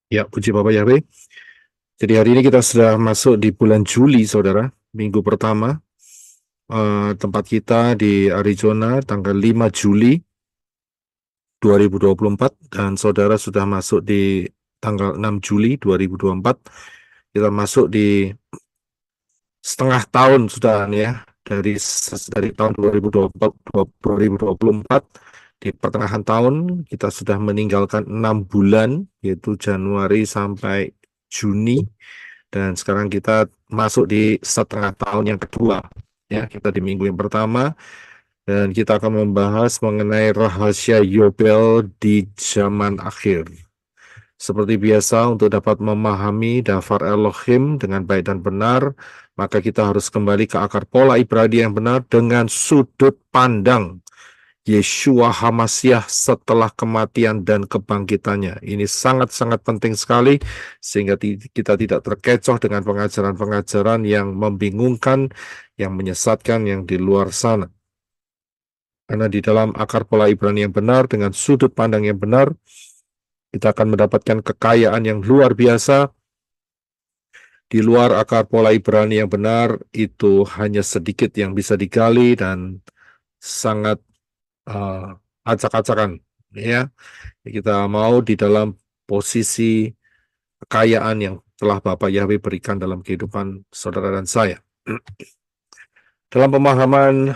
Ya, puji Bapak Yahweh. Jadi hari ini kita sudah masuk di bulan Juli, saudara. Minggu pertama. Tempat kita di Arizona, tanggal 5 Juli 2024. Dan saudara sudah masuk di tanggal 6 Juli 2024. Kita masuk di setengah tahun sudah ya. Dari tahun 2024 di pertengahan tahun kita sudah meninggalkan 6 bulan, yaitu Januari sampai Juni. Dan sekarang kita masuk di setengah tahun yang kedua. Ya, kita di minggu yang pertama dan kita akan membahas mengenai rahasia Yobel di zaman akhir. Seperti biasa, untuk dapat memahami daftar Elohim dengan baik dan benar, maka kita harus kembali ke akar pola Ibrani yang benar dengan sudut pandang Yeshua HaMasyiah setelah kematian dan kebangkitannya. Ini sangat-sangat penting sekali sehingga kita tidak terkecoh dengan pengajaran-pengajaran yang membingungkan, yang menyesatkan, yang di luar sana. Karena di dalam akar pola Ibrani yang benar dengan sudut pandang yang benar, kita akan mendapatkan kekayaan yang luar biasa. Di luar akar pola Ibrani yang benar, itu hanya sedikit yang bisa digali dan sangat acak-acakan. Ya, kita mau di dalam posisi kekayaan yang telah Bapak Yahweh berikan dalam kehidupan saudara dan saya. Dalam pemahaman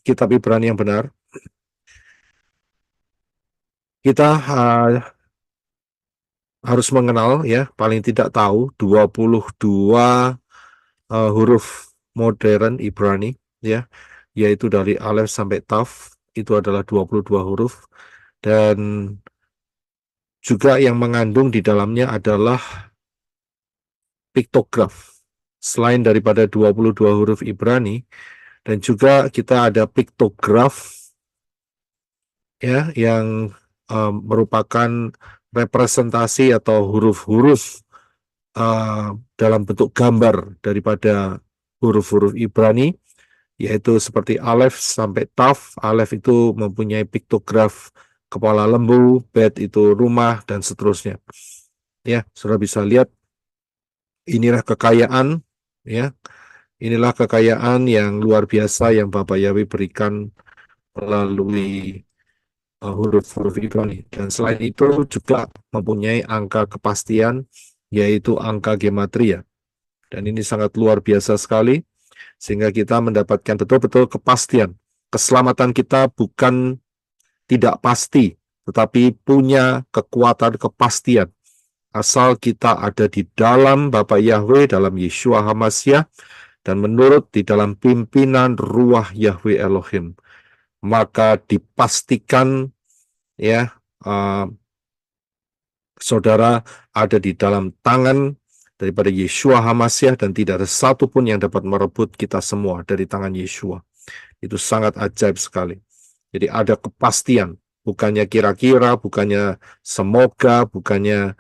kitab Ibrani yang benar, kita harus mengenal, ya, paling tidak tahu 22 huruf modern Ibrani, ya, yaitu dari Alef sampai Taf, itu adalah 22 huruf, dan juga yang mengandung di dalamnya adalah piktograf. Selain daripada 22 huruf Ibrani, dan juga kita ada piktograf, ya, yang merupakan representasi atau huruf-huruf dalam bentuk gambar daripada huruf-huruf Ibrani, yaitu seperti Alef sampai Taf. Alef itu mempunyai piktograf kepala lembu, Bet itu rumah, dan seterusnya. Ya, sudah bisa lihat, inilah kekayaan, ya, inilah kekayaan yang luar biasa yang Bapak Yahweh berikan melalui huruf-huruf Ibrani. Dan selain itu juga mempunyai angka kepastian, yaitu angka gematria. Dan ini sangat luar biasa sekali, sehingga kita mendapatkan betul-betul kepastian. Keselamatan kita bukan tidak pasti, tetapi punya kekuatan kepastian. Asal kita ada di dalam Bapa Yahweh, dalam Yeshua HaMasyiah, dan menurut di dalam pimpinan Ruach Yahweh Elohim, maka dipastikan, ya, saudara ada di dalam tangan daripada Yeshua HaMasyiah, dan tidak ada satupun yang dapat merebut kita semua dari tangan Yeshua. Itu sangat ajaib sekali. Jadi ada kepastian, bukannya kira-kira, bukannya semoga, bukannya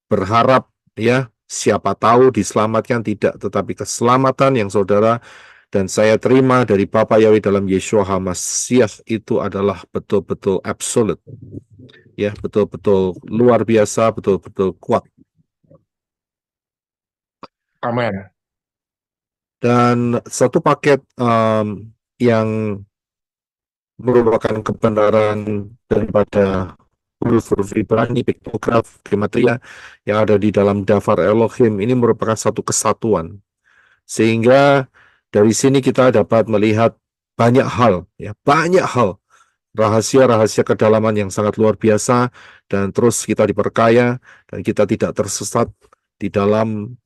berharap, ya, siapa tahu diselamatkan, tidak, tetapi keselamatan yang saudara dan saya terima dari Bapa Yahweh dalam Yeshua HaMasyiah itu adalah betul-betul absolute, ya, betul-betul luar biasa, betul-betul kuat. Amin. Dan satu paket yang merupakan kebenaran daripada huruf-huruf Ibrani, piktograf, gematria yang ada di dalam daftar Elohim, ini merupakan satu kesatuan. Sehingga dari sini kita dapat melihat banyak hal, ya, banyak hal, rahasia-rahasia kedalaman yang sangat luar biasa, dan terus kita diperkaya dan kita tidak tersesat di dalam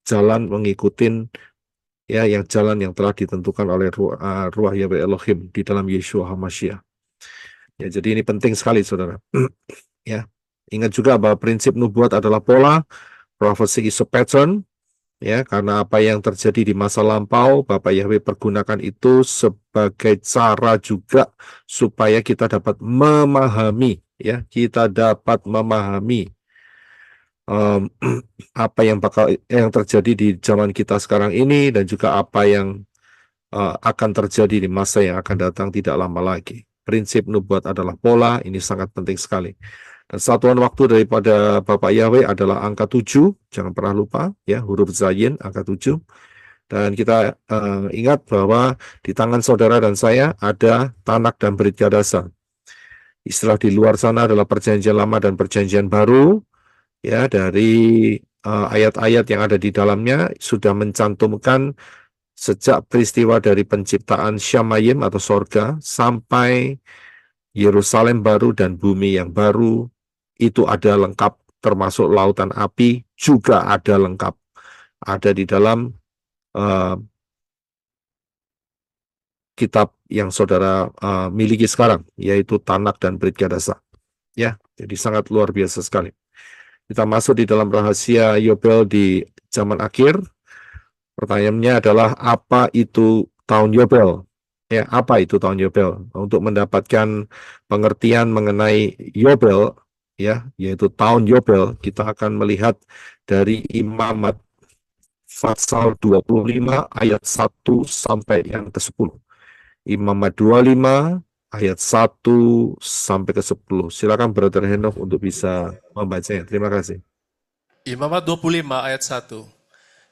jalan mengikuti, ya, yang jalan yang telah ditentukan oleh Ruach Yahweh Elohim di dalam Yeshua HaMasyiah. Ya, jadi ini penting sekali, saudara. Ya, ingat juga bahwa prinsip nubuat adalah pola, prophecy is a pattern, ya, karena apa yang terjadi di masa lampau, Bapak Yahweh pergunakan itu sebagai cara juga supaya kita dapat memahami, ya, kita dapat memahami apa yang terjadi di zaman kita sekarang ini, dan juga apa yang akan terjadi di masa yang akan datang tidak lama lagi. Prinsip nubuat adalah pola, ini sangat penting sekali. Dan satuan waktu daripada Bapak Yahweh adalah angka 7, jangan pernah lupa ya, huruf Zayin angka 7. Dan kita ingat bahwa di tangan saudara dan saya ada Tanak dan Brit Kadasa. Istilah di luar sana adalah perjanjian lama dan perjanjian baru. Ya, dari ayat-ayat yang ada di dalamnya sudah mencantumkan sejak peristiwa dari penciptaan Syamayim atau sorga sampai Yerusalem baru dan bumi yang baru, itu ada lengkap, termasuk lautan api juga ada lengkap. Ada di dalam kitab yang saudara miliki sekarang, yaitu Tanak dan Brit Kadasa. Ya, jadi sangat luar biasa sekali. Kita masuk di dalam rahasia Yobel di zaman akhir. Pertanyaannya adalah apa itu tahun Yobel? Ya, apa itu tahun Yobel? Untuk mendapatkan pengertian mengenai Yobel, ya, yaitu tahun Yobel, kita akan melihat dari Imamat pasal 25 ayat 1 sampai yang ke-10. Imamat 25 ayat 1 sampai ke-10. Silakan Brother Henok untuk bisa membacanya. Terima kasih. Imamat 25 ayat 1.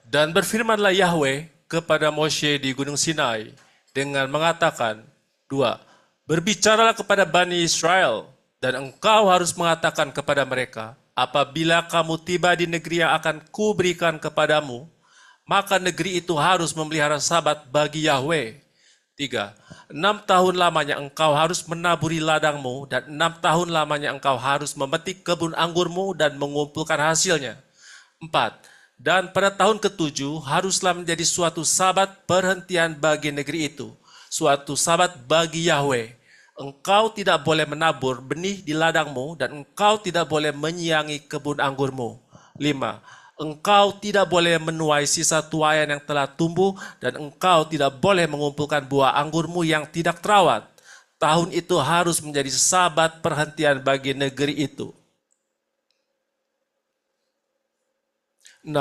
Dan berfirmanlah Yahweh kepada Moshe di Gunung Sinai dengan mengatakan, 2. Berbicaralah kepada Bani Israel, dan engkau harus mengatakan kepada mereka, apabila kamu tiba di negeri yang akan kuberikan kepadamu, maka negeri itu harus memelihara sabat bagi Yahweh. 3. 6 tahun lamanya engkau harus menaburi ladangmu, dan 6 tahun lamanya engkau harus memetik kebun anggurmu dan mengumpulkan hasilnya. 4. Dan pada tahun ke-7 haruslah menjadi suatu sabat perhentian bagi negeri itu, suatu sabat bagi Yahweh. Engkau tidak boleh menabur benih di ladangmu, dan engkau tidak boleh menyiangi kebun anggurmu. 5. Engkau tidak boleh menuai sisa tuaian yang telah tumbuh, dan engkau tidak boleh mengumpulkan buah anggurmu yang tidak terawat. Tahun itu harus menjadi sabat perhentian bagi negeri itu. 6.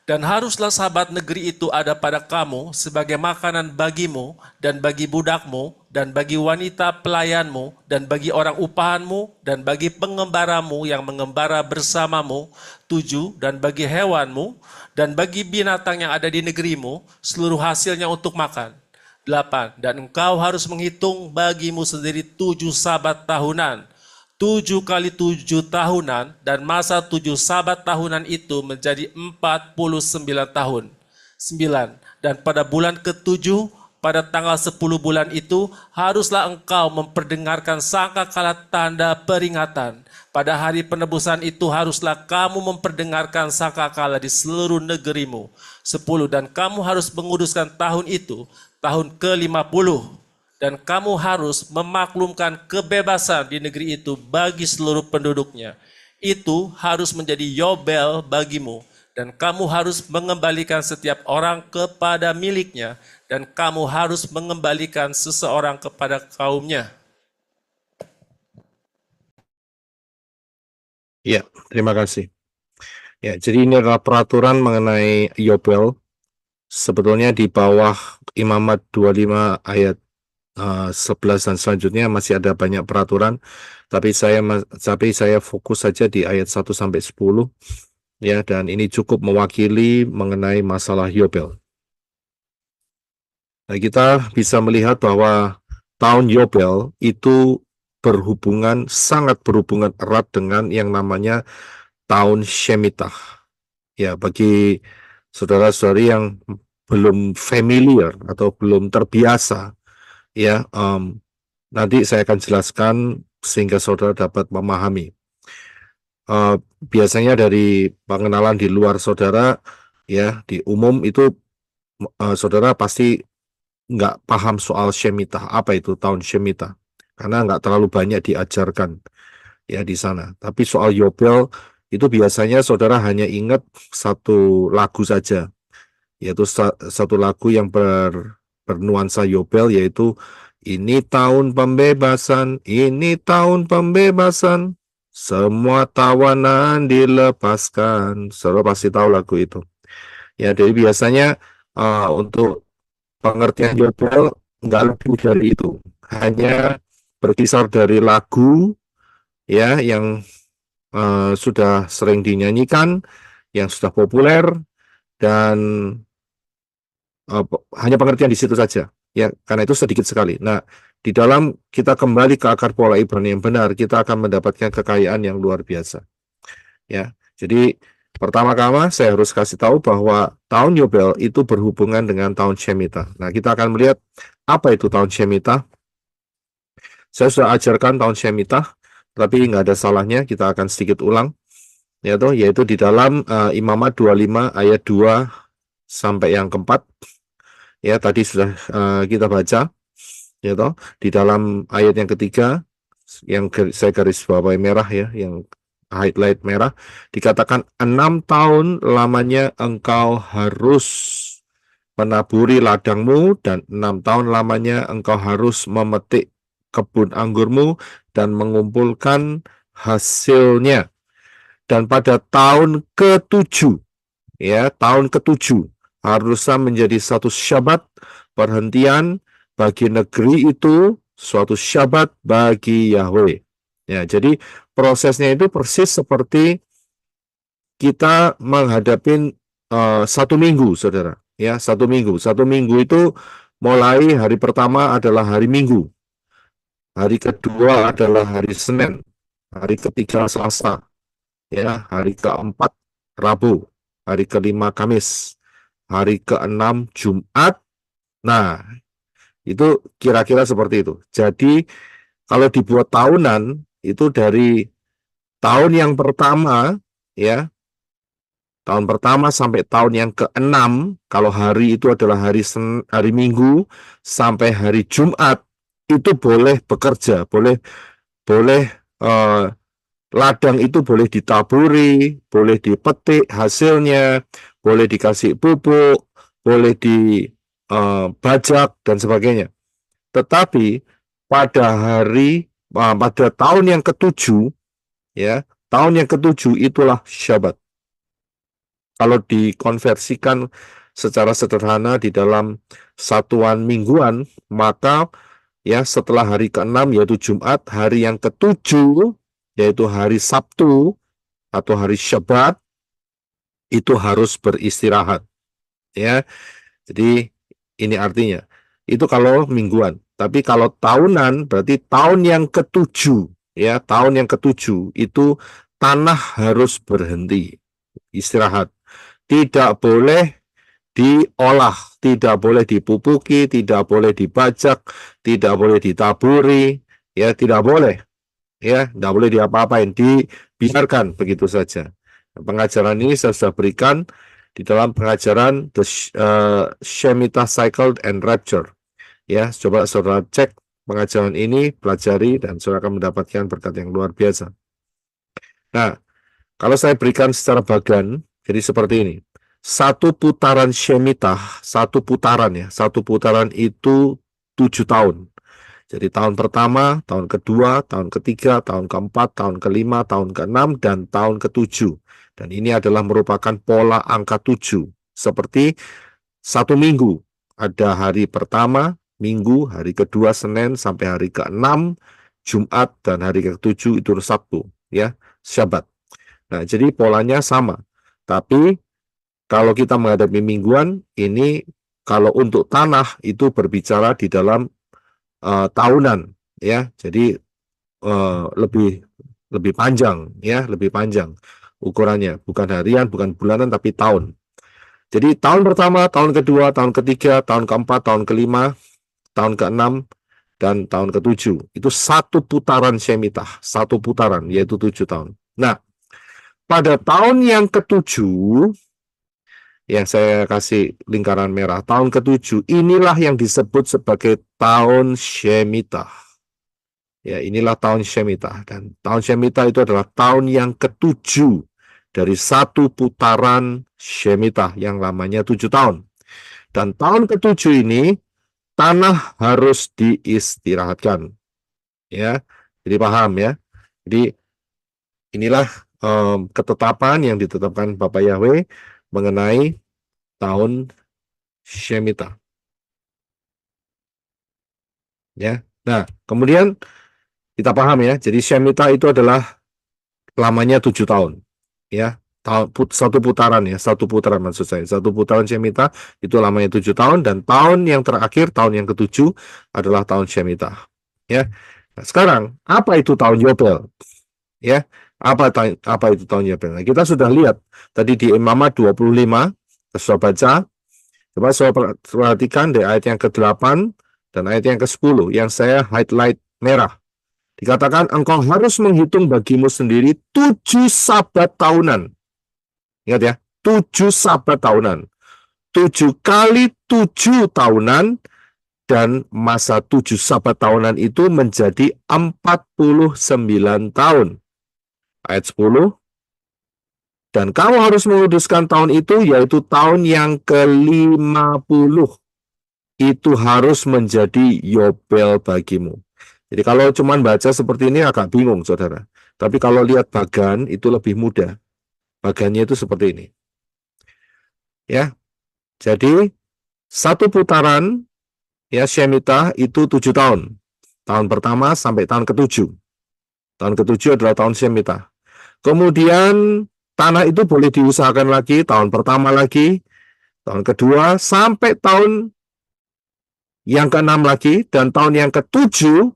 Dan haruslah sabat negeri itu ada pada kamu sebagai makanan bagimu dan bagi budakmu dan bagi wanita pelayanmu dan bagi orang upahanmu dan bagi pengembaramu yang mengembara bersamamu. 7. Dan bagi hewanmu dan bagi binatang yang ada di negerimu, seluruh hasilnya untuk makan. 8. Dan engkau harus menghitung bagimu sendiri 7 sabat tahunan, 7 kali 7 tahunan, dan masa 7 sabat tahunan itu menjadi 49 tahun. 9. Dan pada bulan ke-7, pada tanggal 10 bulan itu, haruslah engkau memperdengarkan sangkakala tanda peringatan. Pada hari penebusan itu haruslah kamu memperdengarkan sangkakala di seluruh negerimu. 10. Dan kamu harus menguduskan tahun itu, tahun ke-50. Dan kamu harus memaklumkan kebebasan di negeri itu bagi seluruh penduduknya. Itu harus menjadi Yobel bagimu. Dan kamu harus mengembalikan setiap orang kepada miliknya. Dan kamu harus mengembalikan seseorang kepada kaumnya. Ya, terima kasih. Ya, jadi ini adalah peraturan mengenai Yobel. Sebetulnya di bawah Imamat 25 ayat 11 dan selanjutnya masih ada banyak peraturan, tapi saya fokus saja di ayat 1 sampai 10 ya, dan ini cukup mewakili mengenai masalah Yobel. Nah, kita bisa melihat bahwa tahun Yobel itu sangat berhubungan erat dengan yang namanya tahun Shemitah. Ya, bagi saudara-saudari yang belum familiar atau belum terbiasa, ya, nanti saya akan jelaskan sehingga saudara dapat memahami. Biasanya dari pengenalan di luar saudara, ya, di umum itu saudara pasti nggak paham soal Shemitah, apa itu tahun Shemitah, karena nggak terlalu banyak diajarkan ya di sana. Tapi soal Yobel itu biasanya saudara hanya ingat satu lagu saja, yaitu satu lagu yang bernuansa Yobel, yaitu ini tahun pembebasan, ini tahun pembebasan, semua tawanan dilepaskan. Saudara pasti tahu lagu itu. Ya, jadi biasanya untuk pengertian Yobel nggak lebih dari itu, hanya berkisar dari lagu ya yang sudah sering dinyanyikan, yang sudah populer, dan hanya pengertian di situ saja. Ya, karena itu sedikit sekali. Nah, di dalam kita kembali ke akar pola Ibrani yang benar, kita akan mendapatkan kekayaan yang luar biasa. Ya, jadi pertama-tama saya harus kasih tahu bahwa tahun Yobel itu berhubungan dengan tahun Shemitah. Nah, kita akan melihat apa itu tahun Shemitah. Saya sudah ajarkan tahun Shemitah, tapi nggak ada salahnya, kita akan sedikit ulang, yaitu di dalam Imamat 25 ayat 2 sampai yang keempat. Ya, tadi sudah kita baca, di dalam ayat yang ketiga, yang saya garis bawahi merah ya, yang highlight merah, dikatakan 6 tahun lamanya engkau harus menaburi ladangmu, dan 6 tahun lamanya engkau harus memetik kebun anggurmu dan mengumpulkan hasilnya. Dan pada tahun ke-7, ya, tahun ke-7 harusnya menjadi satu syabat perhentian bagi negeri itu, suatu syabat bagi Yahweh. Ya, jadi prosesnya itu persis seperti kita menghadapi satu minggu, saudara. Ya, satu minggu. Satu minggu itu mulai hari pertama adalah hari Minggu, hari kedua adalah hari Senin, hari ketiga Selasa, ya, hari keempat Rabu, hari kelima Kamis, hari keenam Jumat. Nah, itu kira-kira seperti itu. Jadi kalau dibuat tahunan itu dari tahun yang pertama, ya, tahun pertama sampai tahun yang keenam, kalau hari itu adalah hari Minggu sampai hari Jumat, itu boleh bekerja, boleh boleh eh, ladang itu boleh ditaburi, boleh dipetik hasilnya, boleh dikasih pupuk, boleh dibajak dan sebagainya. Tetapi pada tahun yang ketujuh, ya, tahun yang ketujuh itulah Syabat. Kalau dikonversikan secara sederhana di dalam satuan mingguan, maka ya setelah hari ke-6 yaitu Jumat, hari yang ketujuh yaitu hari Sabtu atau hari Syabat itu harus beristirahat, ya. Jadi ini artinya itu kalau mingguan. Tapi kalau tahunan berarti tahun yang ketujuh, ya, tahun yang ketujuh itu tanah harus berhenti, istirahat. Tidak boleh diolah, tidak boleh dipupuki, tidak boleh dibajak, tidak boleh ditaburi, ya, tidak boleh, ya, tidak boleh diapa-apain, dibiarkan begitu saja. Pengajaran ini saya sudah berikan di dalam pengajaran The Shemitah Cycle and Rapture. Ya, coba saudara cek pengajaran ini, pelajari, dan saudara akan mendapatkan berkat yang luar biasa. Nah, kalau saya berikan secara bagian, jadi seperti ini. Satu putaran Shemitah, satu putaran itu 7 tahun. Jadi tahun pertama, tahun kedua, tahun ketiga, tahun keempat, tahun kelima, tahun keenam, dan tahun ketujuh. Dan ini adalah merupakan pola angka 7. Seperti satu minggu. Ada hari pertama, Minggu, hari kedua, Senin, sampai hari keenam, Jumat, dan hari ketujuh itu Sabtu. Ya, Syabat. Nah, jadi polanya sama. Tapi kalau kita menghadapi mingguan, ini kalau untuk tanah itu berbicara di dalam tahunan, ya. Jadi lebih panjang, ya, lebih panjang ukurannya, bukan harian, bukan bulanan, tapi tahun. Jadi tahun pertama, tahun kedua, tahun ketiga, tahun keempat, tahun kelima, tahun keenam, dan tahun ketujuh itu satu putaran Shemitah, satu putaran, yaitu 7 tahun. Nah, pada tahun yang ketujuh, yang saya kasih lingkaran merah, tahun ketujuh, inilah yang disebut sebagai tahun Shemitah. Ya, inilah tahun Shemitah. Dan tahun Shemitah itu adalah tahun yang ketujuh dari satu putaran Shemitah yang lamanya 7 tahun. Dan tahun ketujuh ini, tanah harus diistirahatkan. Ya, jadi paham ya. Jadi inilah ketetapan yang ditetapkan Bapak Yahweh mengenai tahun Shemitah. Ya. Nah, kemudian kita paham ya. Jadi Shemitah itu adalah lamanya 7 tahun. Ya, satu putaran ya, satu putaran maksud saya. Satu putaran Shemitah itu lamanya 7 tahun, dan tahun yang terakhir, tahun yang ketujuh adalah tahun Shemitah. Ya. Nah, sekarang apa itu tahun Yobel? Ya, apa itu tahun Yobel? Nah, kita sudah lihat tadi di Imamat 25, kita sudah baca. Coba saya perhatikan di ayat yang ke-8 dan ayat yang ke-10 yang saya highlight merah. Dikatakan engkau harus menghitung bagimu sendiri 7 sabat tahunan. Ingat ya, 7 sabat tahunan. 7 kali 7 tahunan, dan masa 7 sabat tahunan itu menjadi 49 tahun. Ayat 10. Dan kamu harus menguduskan tahun itu, yaitu tahun yang ke-50. Itu harus menjadi Yobel bagimu. Jadi kalau cuma baca seperti ini agak bingung, saudara. Tapi kalau lihat bagan, itu lebih mudah. Bagannya itu seperti ini. Ya, jadi satu putaran ya Shemitah itu 7 tahun. Tahun pertama sampai tahun ke-7. Tahun ke-7 adalah tahun Shemitah. Kemudian tanah itu boleh diusahakan lagi, tahun pertama lagi, tahun kedua, sampai tahun yang ke-6 lagi, dan tahun yang ke-7,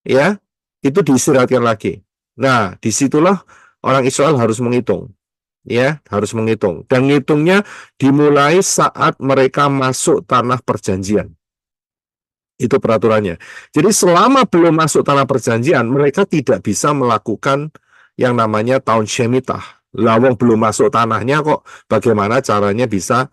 ya, itu diistirahatkan lagi. Nah, disitulah orang Israel harus menghitung. Ya, harus menghitung. Dan ngitungnya dimulai saat mereka masuk tanah perjanjian. Itu peraturannya. Jadi selama belum masuk tanah perjanjian, mereka tidak bisa melakukan yang namanya tahun Shemitah. Lawang belum masuk tanahnya kok, bagaimana caranya bisa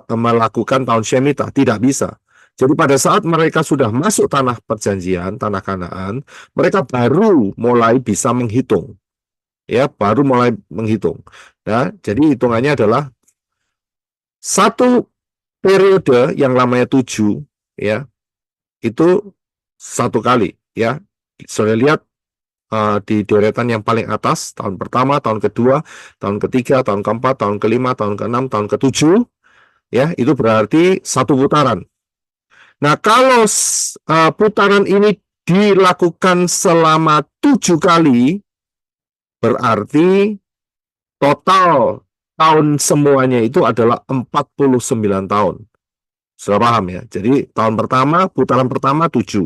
melakukan tahun Shemitah? Tidak bisa. Jadi pada saat mereka sudah masuk tanah perjanjian, tanah Kanaan, mereka baru mulai bisa menghitung. Ya, baru mulai menghitung. Nah, jadi hitungannya adalah satu periode yang lamanya 7, ya, itu satu kali, ya. Sudah lihat di deretan yang paling atas, tahun pertama, tahun kedua, tahun ketiga, tahun keempat, tahun kelima, tahun keenam, tahun ketujuh, ya, itu berarti satu putaran. Nah, kalau putaran ini dilakukan selama 7 kali, berarti total tahun semuanya itu adalah 49 tahun. Sudah paham ya? Jadi tahun pertama, putaran pertama 7.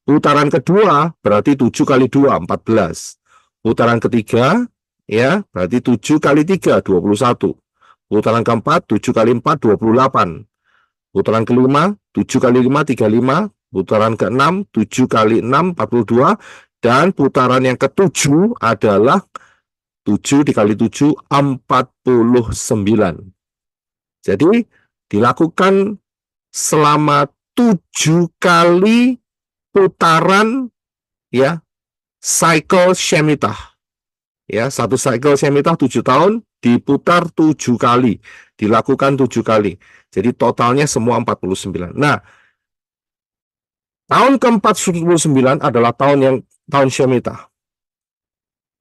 Putaran kedua berarti 7 kali 2, 14. Putaran ketiga, ya, berarti 7 kali 3, 21. Putaran keempat, 7 kali 4, 28. Putaran kelima, 7 kali 5, 35. Putaran keenam, 7 kali 6, 42. Dan putaran yang ketujuh adalah 7 dikali 7, 49. Jadi dilakukan selama 7 kali putaran, ya, cycle Shemitah. Ya, satu cycle Shemitah 7 tahun diputar 7 kali, dilakukan 7 kali. Jadi totalnya semua 49. Nah, tahun ke-49 adalah tahun Shemitah.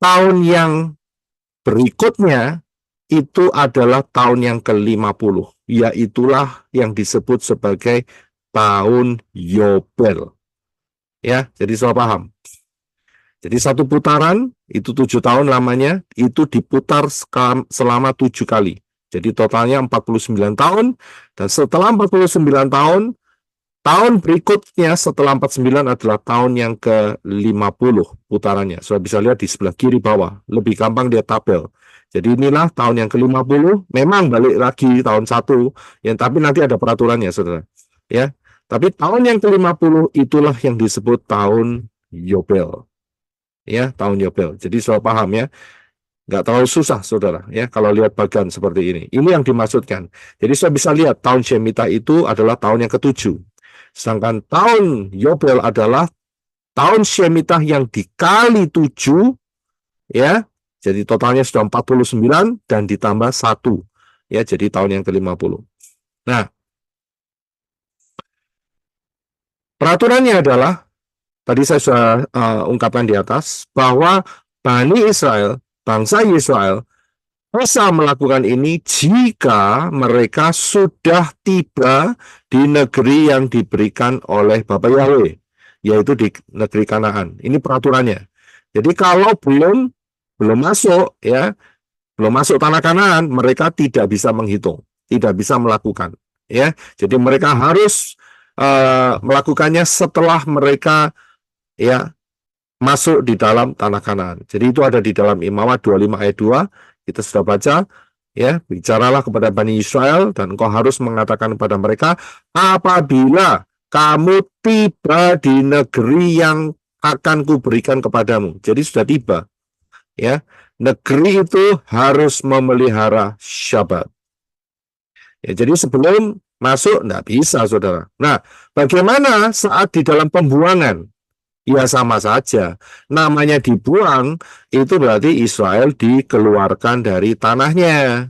Tahun yang berikutnya itu adalah tahun yang ke-50, yaitulah yang disebut sebagai tahun Yobel. Ya, jadi salah paham. Jadi satu putaran itu 7 tahun lamanya, itu diputar selama 7 kali. Jadi totalnya 49 tahun, dan setelah 49 tahun, tahun berikutnya setelah 49 adalah tahun yang ke-50 putarannya. Sudah bisa lihat di sebelah kiri bawah, lebih gampang dia tabel. Jadi inilah tahun yang ke-50, memang balik lagi tahun 1, yang tapi nanti ada peraturannya, saudara. Ya, tapi tahun yang ke-50 itulah yang disebut tahun Yobel. Ya, tahun Yobel. Jadi sudah paham ya, nggak terlalu susah, saudara. Ya, kalau lihat bagan seperti ini, yang dimaksudkan. Jadi sudah bisa lihat tahun Shemitah itu adalah tahun yang ke-7. Sedangkan tahun Yobel adalah tahun Shemitah yang dikali 7, ya. Jadi totalnya sudah 49 dan ditambah 1. Ya, jadi tahun yang ke-50. Nah, peraturannya adalah tadi saya sudah ungkapkan di atas bahwa Bani Israel, bangsa Israel, bisa melakukan ini jika mereka sudah tiba di negeri yang diberikan oleh Bapa Yahweh, yaitu di negeri Kanaan. Ini peraturannya. Jadi kalau belum masuk ya, belum masuk tanah Kanaan, mereka tidak bisa menghitung, tidak bisa melakukan ya. Jadi mereka harus melakukannya setelah mereka ya masuk di dalam tanah Kanaan. Jadi itu ada di dalam Imamat 25 ayat 2, kita sudah baca ya, bicaralah kepada Bani Israel dan engkau harus mengatakan kepada mereka, apabila kamu tiba di negeri yang akan kuberikan kepadamu. Jadi sudah tiba ya. Negeri itu harus memelihara Syabat. Ya, jadi sebelum masuk nggak bisa, saudara. Nah, bagaimana saat di dalam pembuangan? Ya sama saja. Namanya dibuang, itu berarti Israel dikeluarkan dari tanahnya.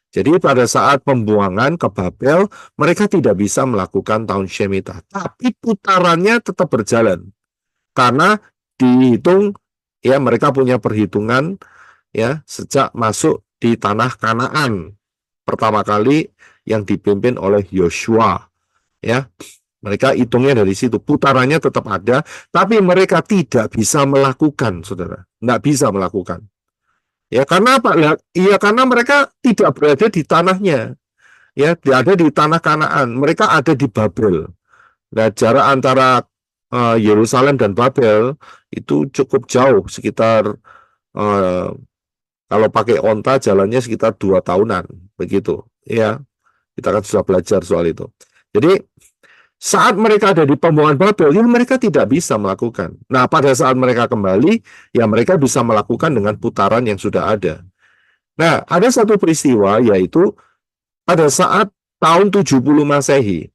Jadi pada saat pembuangan ke Babel, mereka tidak bisa melakukan tahun Shemitah. Tapi putarannya tetap berjalan. Karena dihitung, ya mereka punya perhitungan ya sejak masuk di tanah Kanaan. Pertama kali yang dipimpin oleh Yosua. Ya, mereka hitungnya dari situ, putarannya tetap ada, tapi mereka tidak bisa melakukan, saudara, nggak bisa melakukan. Ya karena apa? Ya karena mereka tidak berada di tanahnya, ya, ada di tanah Kanaan, mereka ada di Babel. Nah, jarak antara Yerusalem dan Babel itu cukup jauh, sekitar kalau pakai onta jalannya sekitar 2 tahunan, begitu. Ya, kita kan sudah belajar soal itu. Jadi saat mereka ada di pembuangan Babel, ya mereka tidak bisa melakukan. Nah, pada saat mereka kembali, ya mereka bisa melakukan dengan putaran yang sudah ada. Nah, ada satu peristiwa, yaitu pada saat tahun 70 Masehi,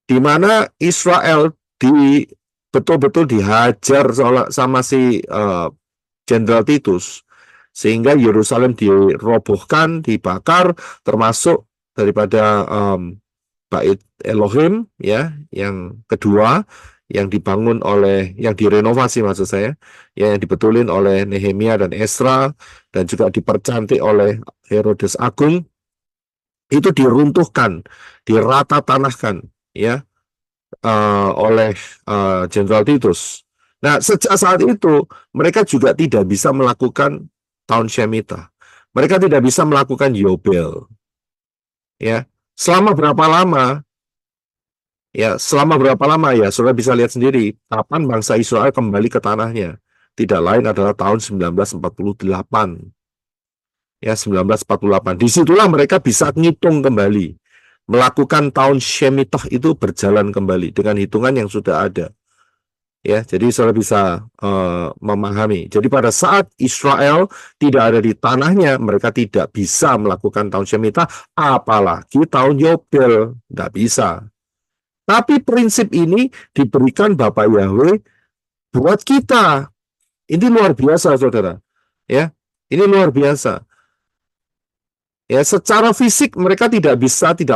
di mana Israel betul-betul dihajar sama si Jenderal Titus, sehingga Yerusalem dirobohkan, dibakar, termasuk daripada Bait Elohim ya, yang kedua yang dibangun yang direnovasi maksud saya, ya, yang dibetulin oleh Nehemia dan Esra dan juga dipercantik oleh Herodes Agung, itu diruntuhkan, dirata tanahkan ya oleh Jenderal Titus. Nah, sejak saat itu mereka juga tidak bisa melakukan tahun Shemitah. Mereka tidak bisa melakukan Yobel. Ya, selama berapa lama? Ya, selama berapa lama ya? Saudara bisa lihat sendiri kapan bangsa Israel kembali ke tanahnya. Tidak lain adalah tahun 1948. Ya, 1948. Disitulah mereka bisa ngitung kembali. Melakukan tahun Shemitah itu berjalan kembali dengan hitungan yang sudah ada. Ya, jadi saudara bisa memahami. Jadi pada saat Israel tidak ada di tanahnya, mereka tidak bisa melakukan tahun Shemitah, apalagi tahun Yobel, tidak bisa. Tapi prinsip ini diberikan Bapak Yahweh buat kita. Ini luar biasa, saudara. Ya, ini luar biasa. Ya, secara fisik mereka tidak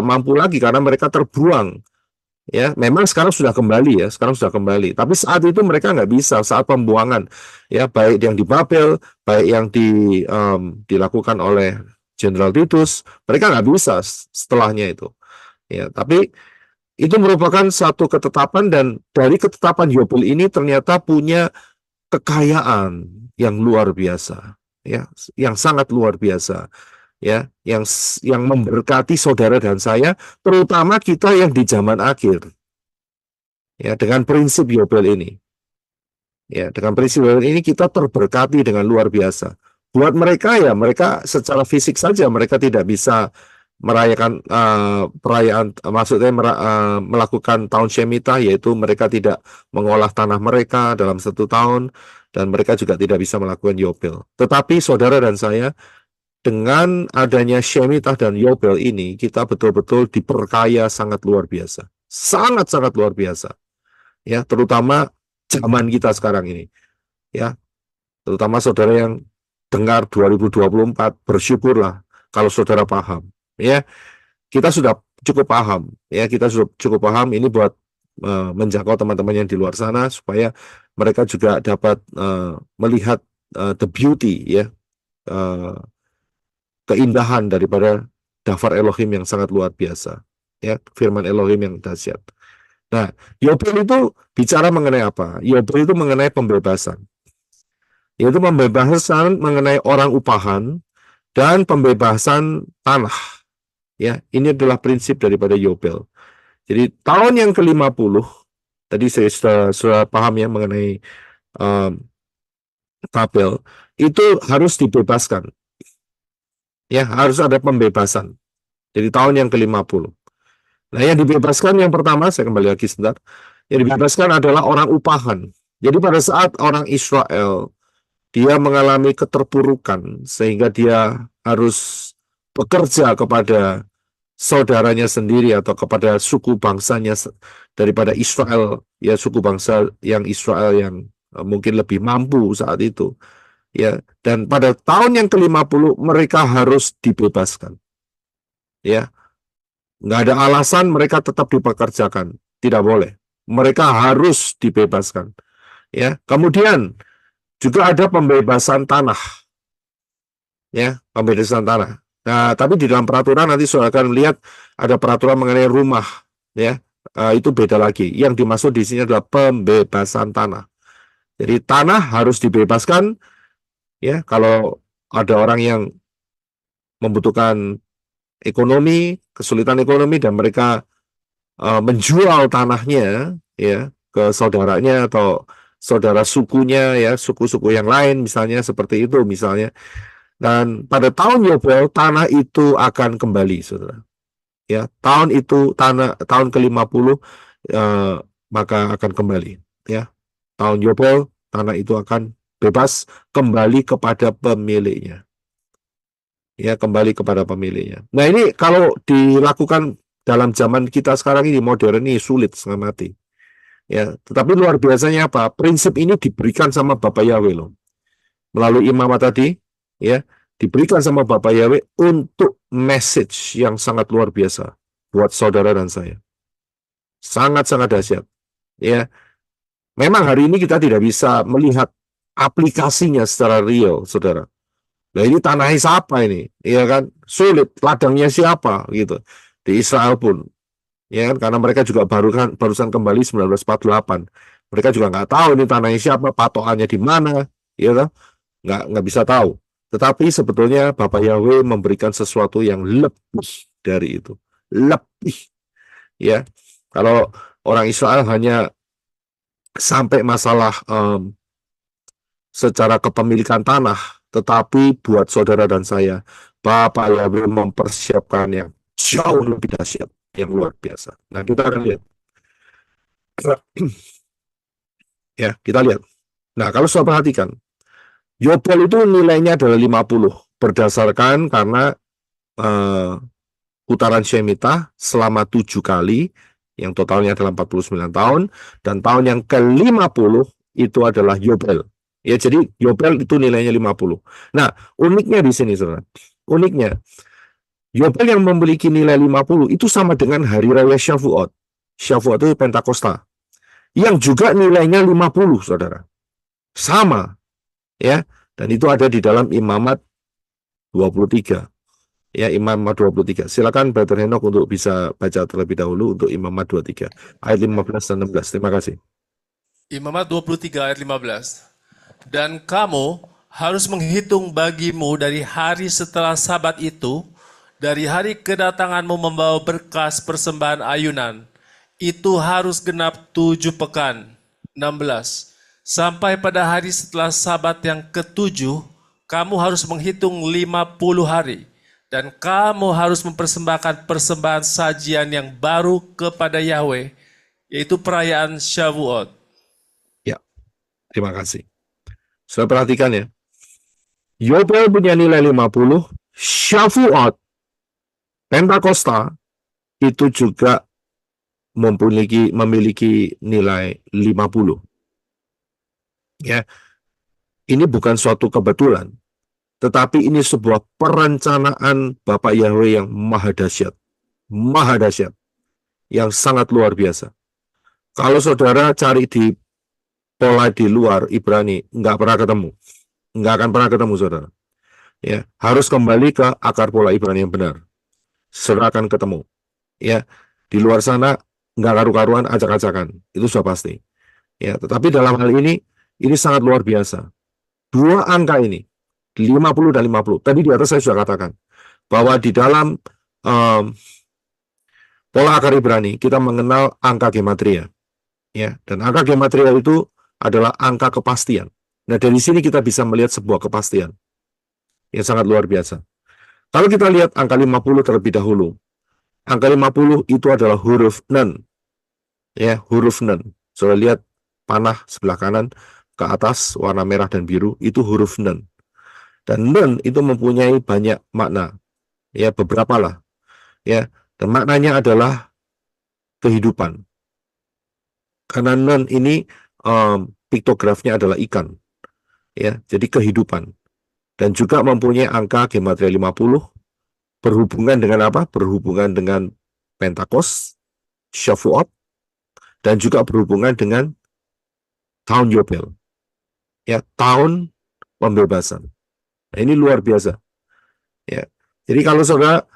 mampu lagi karena mereka terbuang. Ya, memang sekarang sudah kembali ya, sekarang sudah kembali. Tapi saat itu mereka nggak bisa saat pembuangan. Ya, baik yang di Babel, baik yang dilakukan oleh Jenderal Titus, mereka nggak bisa setelahnya itu. Ya, tapi itu merupakan satu ketetapan, dan dari ketetapan Yobel ini ternyata punya kekayaan yang luar biasa, ya, yang sangat luar biasa, ya, yang memberkati saudara dan saya, terutama kita yang di zaman akhir, ya, dengan prinsip Yobel ini, ya, dengan prinsip Yobel ini kita terberkati dengan luar biasa. Buat mereka ya, mereka secara fisik saja mereka tidak bisa merayakan perayaan, maksudnya melakukan tahun Shemitah, yaitu mereka tidak mengolah tanah mereka dalam 1 tahun, dan mereka juga tidak bisa melakukan Yobel. Tetapi saudara dan saya, dengan adanya Shemitah dan Yobel ini, kita betul-betul diperkaya sangat luar biasa, sangat-sangat luar biasa, ya, terutama zaman kita sekarang ini, ya, terutama saudara yang dengar 2024, bersyukurlah kalau saudara paham. Ya, kita sudah cukup paham. Ya, kita sudah cukup paham. Ini buat menjangkau teman-teman yang di luar sana supaya mereka juga dapat melihat the beauty, ya, keindahan daripada daftar Elohim yang sangat luar biasa. Ya, firman Elohim yang dahsyat. Nah, Yobel itu bicara mengenai apa? Yobel itu mengenai pembebasan. yaitu pembebasan mengenai orang upahan dan pembebasan tanah. Ya, ini adalah prinsip daripada Yobel. Jadi tahun yang ke-50, tadi saya sudah paham ya mengenai tabel, itu harus dibebaskan. Ya, harus ada pembebasan. Jadi tahun yang ke-50. Nah, yang dibebaskan yang pertama, saya kembali lagi sebentar. Yang dibebaskan adalah orang upahan. Jadi pada saat orang Israel, dia mengalami keterpurukan, sehingga dia harus bekerja kepada saudaranya sendiri atau kepada suku bangsanya daripada Israel, ya suku bangsa yang Israel yang mungkin lebih mampu saat itu. Ya, dan pada tahun yang ke-50 mereka harus dibebaskan. Ya, nggak ada alasan mereka tetap dipekerjakan, tidak boleh. Mereka harus dibebaskan. Ya, kemudian juga ada pembebasan tanah. Ya, pembebasan tanah. Nah, tapi di dalam peraturan nanti saudara akan lihat ada peraturan mengenai rumah. Ya, itu beda lagi. Yang dimaksud di sini adalah pembebasan tanah. Jadi tanah harus dibebaskan. Ya, kalau ada orang yang membutuhkan ekonomi, kesulitan ekonomi, dan mereka menjual tanahnya ya ke saudaranya atau saudara sukunya, ya suku-suku yang lain misalnya, seperti itu misalnya. Dan pada tahun Yobel tanah itu akan kembali, saudara. Ya, tahun itu tahun ke-50 maka akan kembali. Ya, tahun Yobel tanah itu akan bebas kembali kepada pemiliknya. Ya, kembali kepada pemiliknya. Nah, ini kalau dilakukan dalam zaman kita sekarang ini modern ini sulit setengah mati. Ya, tetapi luar biasanya apa? Prinsip ini diberikan sama Bapak Yahweh loh. Melalui imamat tadi, ya, diberikan sama Bapak Yahweh untuk message yang sangat luar biasa buat saudara dan saya. Sangat-sangat dahsyat. Ya, memang hari ini kita tidak bisa melihat aplikasinya secara real, saudara. Nah, ini tanahnya siapa ini? Iya kan? Sulit. Ladangnya siapa? Gitu. Di Israel pun. Ya kan? Karena mereka juga barusan kembali 1948. Mereka juga nggak tahu ini tanahnya siapa, patokannya di mana. Ya kan? Nggak bisa tahu. Tetapi sebetulnya Bapak Yahweh memberikan sesuatu yang lebih dari itu. Lebih. Ya. Kalau orang Israel hanya sampai masalah secara kepemilikan tanah, tetapi buat saudara dan saya, Bapak Yahweh mempersiapkan yang jauh lebih dahsyat, yang luar biasa. Nah, kita akan lihat. Ya, kita lihat. Nah, kalau saudara perhatikan, Yobel itu nilainya adalah 50, berdasarkan karena putaran Shemitah selama 7 kali, yang totalnya adalah 49 tahun, dan tahun yang ke-50 itu adalah Yobel. Ya, jadi Yobel itu nilainya 50. Nah, uniknya di sini, saudara. Uniknya, Yobel yang memiliki nilai 50 itu sama dengan hari raya Shavuot. Shavuot itu Pentakosta. Yang juga nilainya 50, saudara. Sama. Ya, dan itu ada di dalam Imamat 23. Ya, Imamat 23. Silakan Brother Henok untuk bisa baca terlebih dahulu untuk Imamat 23. Ayat 15 dan 16. Terima kasih. Imamat 23 ayat 15. Dan kamu harus menghitung bagimu dari hari setelah Sabat itu, dari hari kedatanganmu membawa berkas persembahan ayunan. Itu harus genap 7 pekan. 16. Sampai pada hari setelah Sabat yang ke-7, kamu harus menghitung 50 hari. Dan kamu harus mempersembahkan persembahan sajian yang baru kepada Yahweh, yaitu perayaan Shavuot. Ya, terima kasih. Sudah perhatikan ya. Yobel punya nilai 50, Shavuot, Pentakosta, itu juga memiliki nilai 50. Ya, ini bukan suatu kebetulan, tetapi ini sebuah perencanaan Bapak Yahweh yang maha dahsyat, yang sangat luar biasa. Kalau saudara cari di pola di luar Ibrani, nggak pernah ketemu, nggak akan pernah ketemu, saudara. Ya, harus kembali ke akar pola Ibrani yang benar. Saudara akan ketemu. Ya, di luar sana nggak karu-karuan, acak-acakan, itu sudah pasti. Ya, tetapi dalam hal ini sangat luar biasa. dua angka ini, 50 dan 50. Tadi di atas saya sudah katakan bahwa di dalam pola akar Ibrani kita mengenal angka gematria, ya, dan angka gematria itu adalah angka kepastian. Nah, dari sini kita bisa melihat sebuah kepastian yang sangat luar biasa. Kalau kita lihat angka 50 terlebih dahulu, angka 50 itu adalah huruf nun, ya, huruf nun. Saudara lihat panah sebelah kanan ke atas warna merah dan biru itu huruf nun. Dan nun itu mempunyai banyak makna, ya, beberapa lah, ya, dan maknanya adalah kehidupan. Karena nun ini piktografnya adalah ikan, ya, jadi kehidupan. Dan juga mempunyai angka gematria 50 berhubungan dengan apa? Berhubungan dengan Pentakos, Shavuot, dan juga berhubungan dengan tahun Yobel, ya, tahun pembebasan. Nah, ini luar biasa, ya. Jadi kalau saudara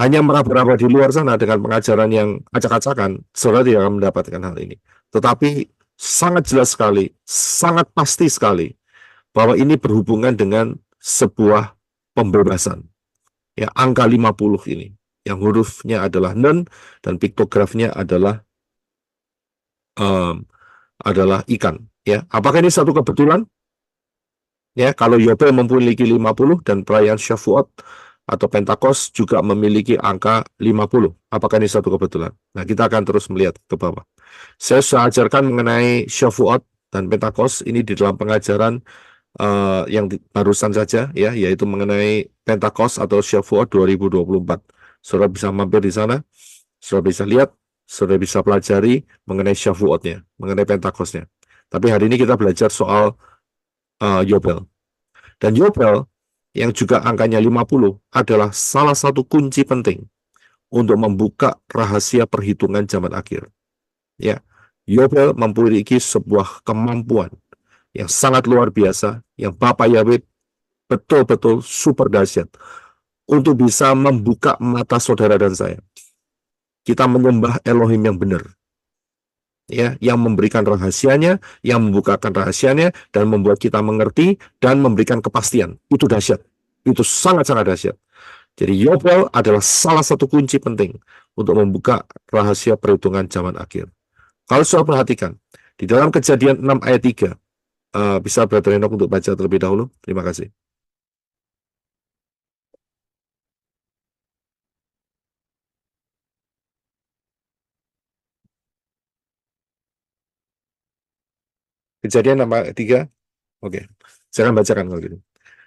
hanya meraba-raba di luar sana dengan pengajaran yang acak-acakan, saudara tidak akan mendapatkan hal ini. Tetapi sangat jelas sekali, sangat pasti sekali bahwa ini berhubungan dengan sebuah pembebasan. Ya, angka 50 ini, yang hurufnya adalah nun dan piktografnya adalah ikan. Ya, apakah ini satu kebetulan? Ya, kalau Yobel memiliki 50 dan perayaan Shavuot atau Pentakos juga memiliki angka 50. Apakah ini satu kebetulan? Nah, kita akan terus melihat ke bawah. Saya sudah ajarkan mengenai Shavuot dan Pentakos ini di dalam pengajaran yang barusan saja, ya, yaitu mengenai Pentakos atau Shavuot 2024. Saudara bisa mampir di sana, saudara bisa lihat, saudara bisa pelajari mengenai Shavuotnya, mengenai Pentakosnya. Tapi hari ini kita belajar soal Yobel. Dan Yobel yang juga angkanya 50 adalah salah satu kunci penting untuk membuka rahasia perhitungan zaman akhir. Ya, Yobel memiliki sebuah kemampuan yang sangat luar biasa, yang Bapak Yahweh betul-betul super dahsyat untuk bisa membuka mata saudara dan saya. Kita menyembah Elohim yang benar, ya, yang memberikan rahasianya, yang membukakan rahasianya, dan membuat kita mengerti dan memberikan kepastian. Itu dahsyat, itu sangat-sangat dahsyat. Jadi Yobel adalah salah satu kunci penting untuk membuka rahasia perhitungan zaman akhir. Kalau saudara perhatikan, di dalam Kejadian 6 ayat 3, bisa Brother Enoch untuk baca terlebih dahulu. Terima kasih. Kejadian 6 ayat 3. Oke, saya akan bacakan kalau gitu.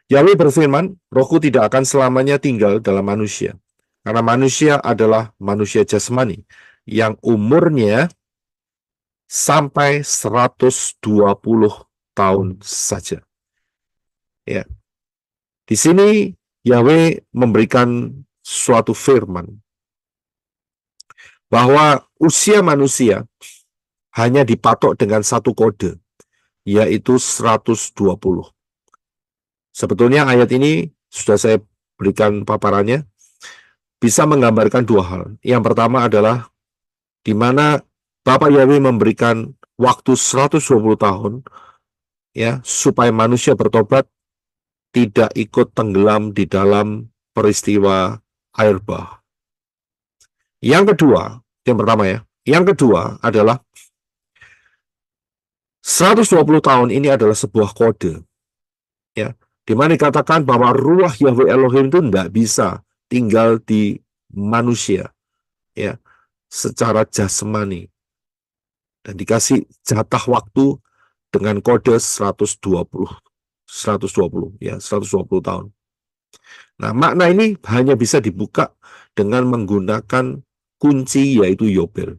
Yahweh berfirman, rohku tidak akan selamanya tinggal dalam manusia. Karena manusia adalah manusia jasmani yang umurnya sampai 120 tahun saja. Ya. Di sini Yahweh memberikan suatu firman bahwa usia manusia hanya dipatok dengan satu kode, yaitu 120. Sebetulnya ayat ini sudah saya berikan paparannya, bisa menggambarkan dua hal. Yang pertama adalah di mana Bapak Yahweh memberikan waktu 120 tahun, ya, supaya manusia bertobat, tidak ikut tenggelam di dalam peristiwa air bah. Yang kedua, yang pertama ya, yang kedua adalah 120 tahun ini adalah sebuah kode, ya, di mana dikatakan bahwa ruah Yahweh Elohim itu tidak bisa tinggal di manusia, ya, secara jasmani, dan dikasih jatah waktu dengan kode 120 ya, 120 tahun. Nah, makna ini hanya bisa dibuka dengan menggunakan kunci, yaitu Yobel.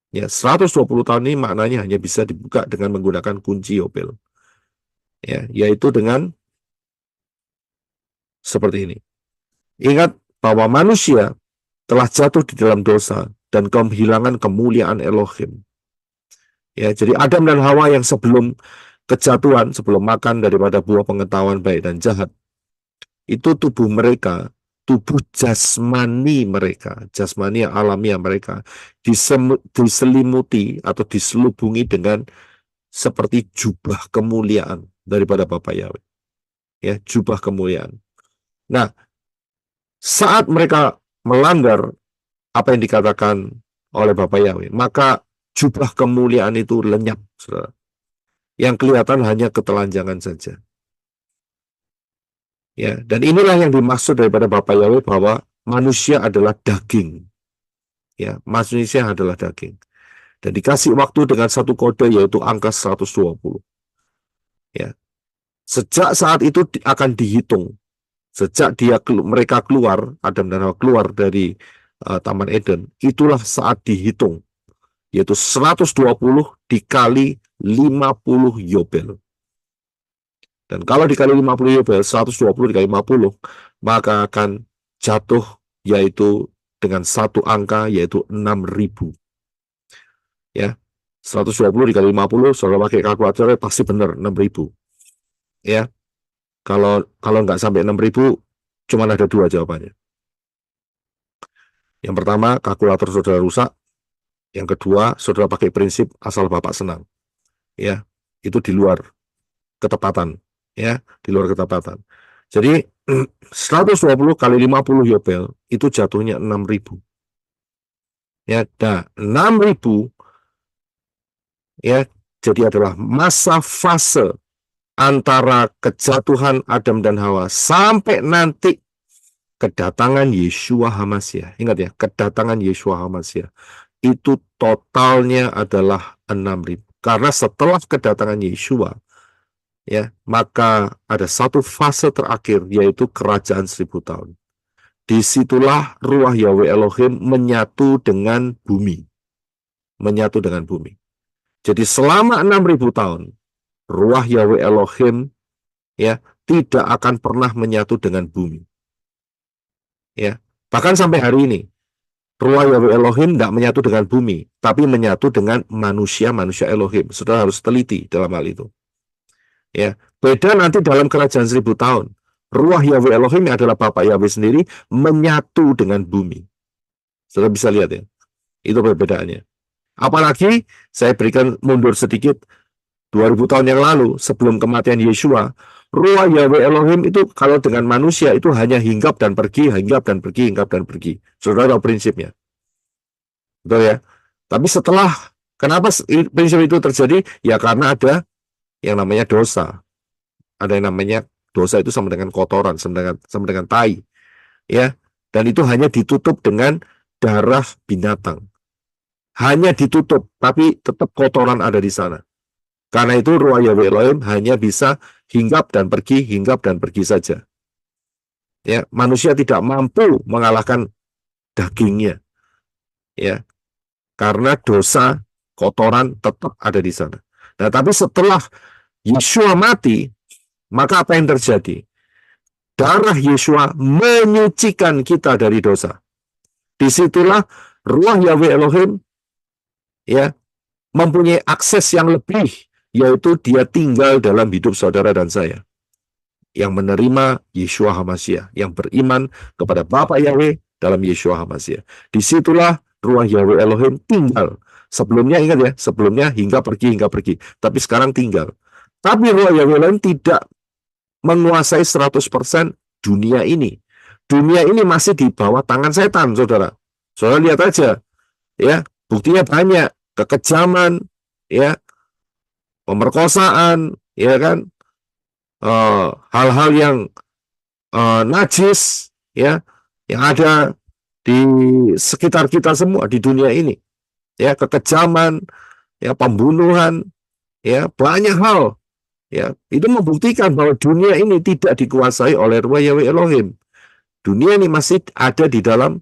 Ya, 120 tahun ini maknanya hanya bisa dibuka dengan menggunakan kunci Yobel. Ya, yaitu dengan seperti ini. Ingat bahwa manusia telah jatuh di dalam dosa dan kehilangan kemuliaan Elohim. Ya, jadi Adam dan Hawa yang sebelum kejatuhan, sebelum makan daripada buah pengetahuan baik dan jahat, itu tubuh mereka, tubuh jasmani mereka, jasmani alamiah mereka, diselimuti atau diselubungi dengan seperti jubah kemuliaan daripada Bapa Yahweh. Ya, jubah kemuliaan. Nah, saat mereka melanggar apa yang dikatakan oleh Bapa Yahweh, maka jubah kemuliaan itu lenyap, saudara. Yang kelihatan hanya ketelanjangan saja. Ya, dan inilah yang dimaksud daripada Bapa Yahweh bahwa manusia adalah daging. Ya, manusia adalah daging. Dan dikasih waktu dengan satu kode yaitu angka 120. Ya. Sejak saat itu akan dihitung. Sejak mereka keluar, Adam dan Hawa keluar dari Taman Eden, itulah saat dihitung. Yaitu 120 dikali 50 Yobel. Dan kalau dikali 50 Yobel, 120 dikali 50, maka akan jatuh yaitu dengan satu angka yaitu 6.000. Ya, 120 dikali 50, saudara pakai kalkulator pasti benar 6.000. Ya, kalau nggak sampai 6.000, cuma ada dua jawabannya. Yang pertama, kalkulator saudara rusak. Yang kedua, saudara pakai prinsip asal Bapak senang. Ya, itu di luar ketepatan. Ya, di luar ketepatan. Jadi 120 kali 50 Yobel itu jatuhnya 6.000. Ya, nah 6.000 ya, jadi adalah masa fase antara kejatuhan Adam dan Hawa sampai nanti kedatangan Yeshua HaMashiach. Ingat ya, kedatangan Yeshua HaMashiach itu totalnya adalah 6.000. Karena setelah kedatangan Yeshua, ya, maka ada satu fase terakhir yaitu kerajaan 1000 tahun. Disitulah ruah Yahweh Elohim menyatu dengan bumi. Menyatu dengan bumi. Jadi selama 6.000 tahun, ruah Yahweh Elohim ya tidak akan pernah menyatu dengan bumi. Ya, bahkan sampai hari ini, ruah Yahweh Elohim tidak menyatu dengan bumi, tapi menyatu dengan manusia Elohim. Saudara harus teliti dalam hal itu. Ya, beda nanti dalam kerajaan 1000 tahun. Ruah Yahweh Elohim yang adalah Bapak Yahweh sendiri menyatu dengan bumi. Saudara bisa lihat ya, itu perbedaannya. Apalagi saya berikan mundur sedikit, 2000 tahun yang lalu sebelum kematian Yeshua, ruah Yahweh Elohim itu kalau dengan manusia itu hanya hinggap dan pergi, hinggap dan pergi, hinggap dan pergi. Saudara tahu prinsipnya. Betul ya? Tapi setelah, kenapa prinsip itu terjadi? Ya karena ada yang namanya dosa. Ada yang namanya dosa itu sama dengan kotoran, sama dengan tai. Ya, dan itu hanya ditutup dengan darah binatang. Hanya ditutup, tapi tetap kotoran ada di sana. Karena itu ruah Yahweh Elohim hanya bisa hinggap dan pergi saja. Ya, manusia tidak mampu mengalahkan dagingnya. Ya, karena dosa kotoran tetap ada di sana. Nah, tapi setelah Yeshua mati, maka apa yang terjadi? Darah Yeshua menyucikan kita dari dosa. Disitulah ruah Yahweh Elohim ya mempunyai akses yang lebih, yaitu dia tinggal dalam hidup saudara dan saya yang menerima Yeshua HaMashiach, yang beriman kepada Bapa Yahweh dalam Yeshua HaMashiach. Disitulah ruah Yahweh Elohim tinggal. Sebelumnya ingat ya, sebelumnya hingga pergi, tapi sekarang tinggal. Tapi ruah Yahweh Elohim tidak menguasai 100% dunia ini. Dunia ini masih di bawah tangan setan, saudara. Saudara lihat aja, ya, buktinya banyak, kekejaman, ya, pemerkosaan, ya kan, hal-hal yang najis, ya, yang ada di sekitar kita semua di dunia ini, ya, kekejaman, ya, pembunuhan, ya, banyak hal. Ya, itu membuktikan bahwa dunia ini tidak dikuasai oleh ruah Yahweh Elohim. Dunia ini masih ada di dalam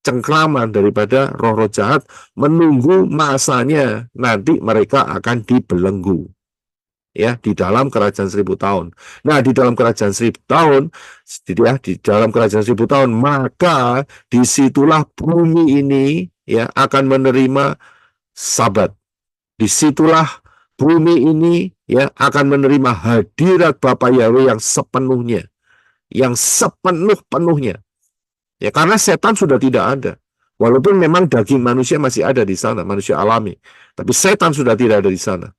cengkraman daripada roh-roh jahat, menunggu masanya nanti mereka akan dibelenggu. Ya, di dalam kerajaan 1000 tahun. Nah, di dalam kerajaan 1000 tahun, ya, di dalam kerajaan 1000 tahun, maka disitulah bumi ini ya akan menerima Sabat. Disitulah bumi ini ya akan menerima hadirat Bapa Yahweh yang sepenuhnya, sepenuhnya. Ya karena setan sudah tidak ada. Walaupun memang daging manusia masih ada di sana, manusia alami, tapi setan sudah tidak ada di sana.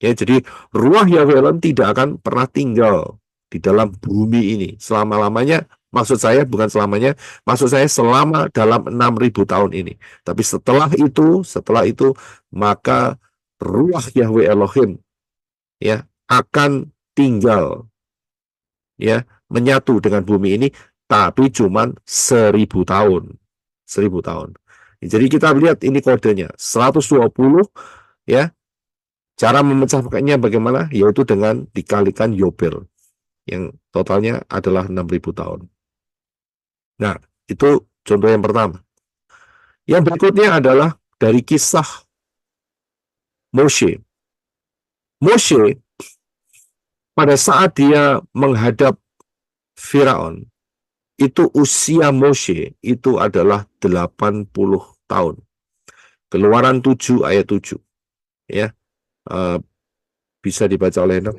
Ya, jadi ruah Yahweh Elohim tidak akan pernah tinggal di dalam bumi ini selama-lamanya. Maksud saya bukan selamanya, maksud saya selama dalam 6.000 tahun ini. Tapi setelah itu maka ruah Yahweh Elohim ya akan tinggal ya menyatu dengan bumi ini, tapi cuman 1.000 tahun. 1.000 tahun. Jadi kita lihat ini kodenya 120 ya. Cara memecahkannya bagaimana? Yaitu dengan dikalikan Yobel yang totalnya adalah 6.000 tahun. Nah, itu contoh yang pertama. Yang berikutnya adalah dari kisah Moshe. Moshe pada saat dia menghadap Firaun, itu usia Moshe itu adalah 80 tahun. Keluaran 7 ayat 7. Ya, bisa dibaca oleh Enoch.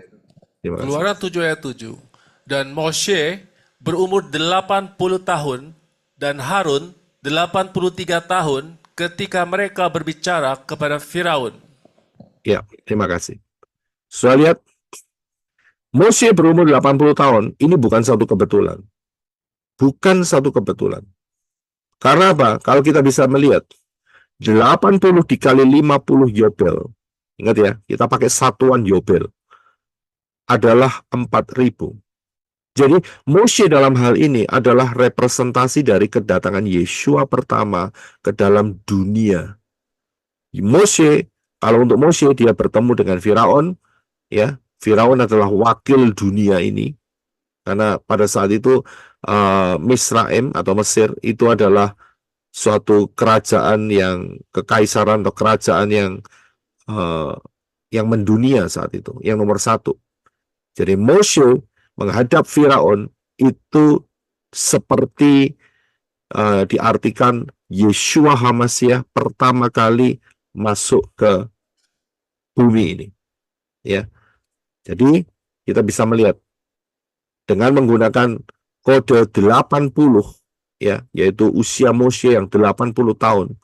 Terima kasih. Keluaran 7 ayat 7. Dan Moshe berumur 80 tahun dan Harun 83 tahun ketika mereka berbicara kepada Firaun. Ya, terima kasih. Sudah lihat, Moshe berumur 80 tahun, ini bukan satu kebetulan. Bukan satu kebetulan. Karena apa? Kalau kita bisa melihat, 80 dikali 50 Yobel, ingat ya, kita pakai satuan Yobel, adalah 4.000. Jadi Moshe dalam hal ini adalah representasi dari kedatangan Yeshua pertama ke dalam dunia. Moshe, kalau untuk Moshe dia bertemu dengan Firaun, ya, Firaun adalah wakil dunia ini, karena pada saat itu Misraim atau Mesir itu adalah suatu kerajaan yang kekaisaran atau kerajaan yang mendunia saat itu, yang nomor satu. Jadi Moshe menghadap Firaun itu seperti diartikan Yeshua HaMashiach pertama kali masuk ke bumi ini. Ya, jadi kita bisa melihat dengan menggunakan kode 80 ya, yaitu usia Moshe yang 80 tahun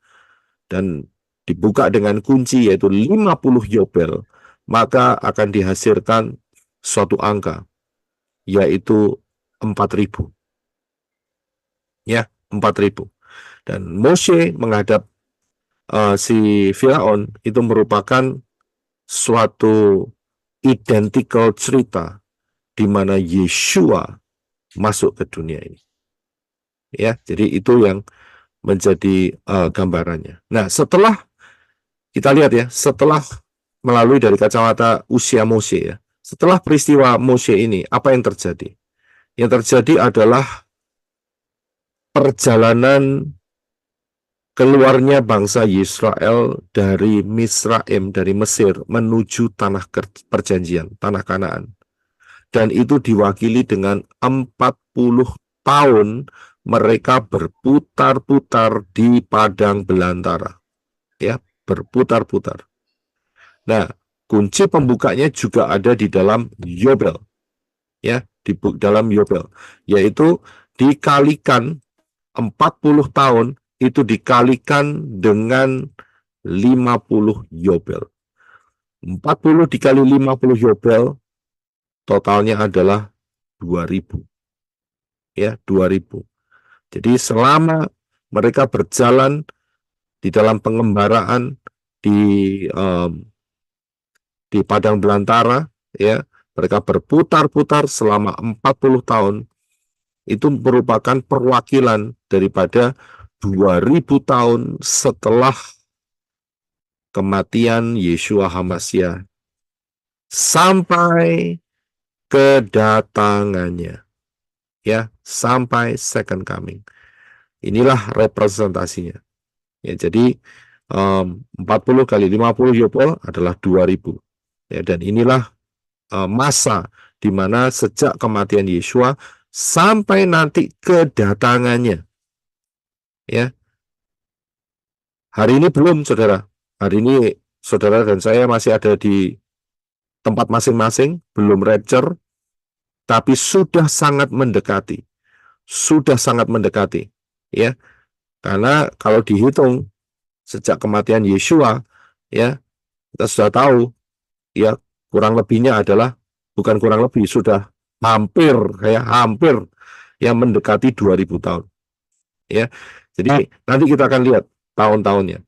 dan dibuka dengan kunci yaitu 50 Yobel, maka akan dihasilkan suatu angka yaitu 4.000. Ya, 4.000. Dan Moshe menghadap si Firaun itu merupakan suatu identical cerita di mana Yeshua masuk ke dunia ini. Ya, jadi itu yang menjadi gambarannya. Nah, setelah kita lihat ya, setelah melalui dari kacamata usia Moshe ya, setelah peristiwa Moshe ini, apa yang terjadi? Yang terjadi adalah perjalanan keluarnya bangsa Israel dari Misraim, dari Mesir, menuju tanah perjanjian, tanah Kanaan. Dan itu diwakili dengan 40 tahun mereka berputar-putar di padang belantara. Ya, berputar-putar. Nah, kunci pembukanya juga ada di dalam Yobel. Ya, di dalam Yobel, yaitu dikalikan 40 tahun itu dikalikan dengan 50 Yobel. 40 dikali 50 Yobel totalnya adalah 2.000. Ya, 2.000. Jadi selama mereka berjalan di dalam pengembaraan di padang belantara, ya, mereka berputar-putar selama 40 tahun. Itu merupakan perwakilan daripada 2.000 tahun setelah kematian Yeshua HaMashiach sampai kedatangannya, ya, sampai second coming. Inilah representasinya. Ya, jadi 40 kali 50 Yobel adalah 2.000. Ya, dan inilah masa di mana sejak kematian Yeshua sampai nanti kedatangannya. Ya. Hari ini belum, saudara. Hari ini saudara dan saya masih ada di tempat masing-masing, belum rapture, tapi sudah sangat mendekati. Sudah sangat mendekati. Ya. Karena kalau dihitung sejak kematian Yeshua, ya, kita sudah tahu, ya, kurang lebihnya adalah, bukan kurang lebih, sudah hampir yang mendekati 2000 tahun. Ya. Jadi nanti kita akan lihat tahun-tahunnya.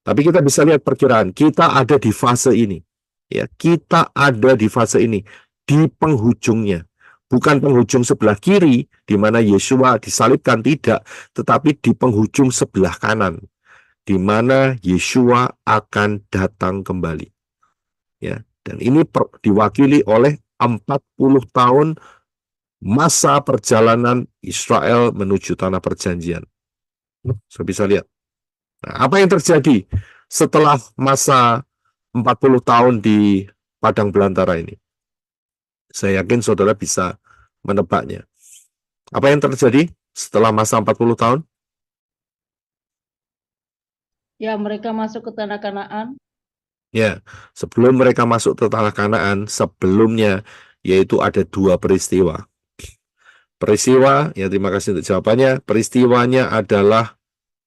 Tapi kita bisa lihat perkiraan, kita ada di fase ini. Ya, kita ada di fase ini, di penghujungnya. Bukan penghujung sebelah kiri, di mana Yesua disalibkan, tidak, tetapi di penghujung sebelah kanan, di mana Yesua akan datang kembali. Ya, dan ini diwakili oleh 40 tahun masa perjalanan Israel menuju tanah perjanjian. Saya bisa lihat. Nah, apa yang terjadi setelah masa 40 tahun di padang belantara ini? Saya yakin saudara bisa menebaknya. Apa yang terjadi setelah masa 40 tahun? Ya, mereka masuk ke tanah Kanaan. Ya, sebelum mereka masuk ke tanah Kanaan, sebelumnya yaitu ada 2 peristiwa. Peristiwa, ya terima kasih untuk jawabannya. Peristiwanya adalah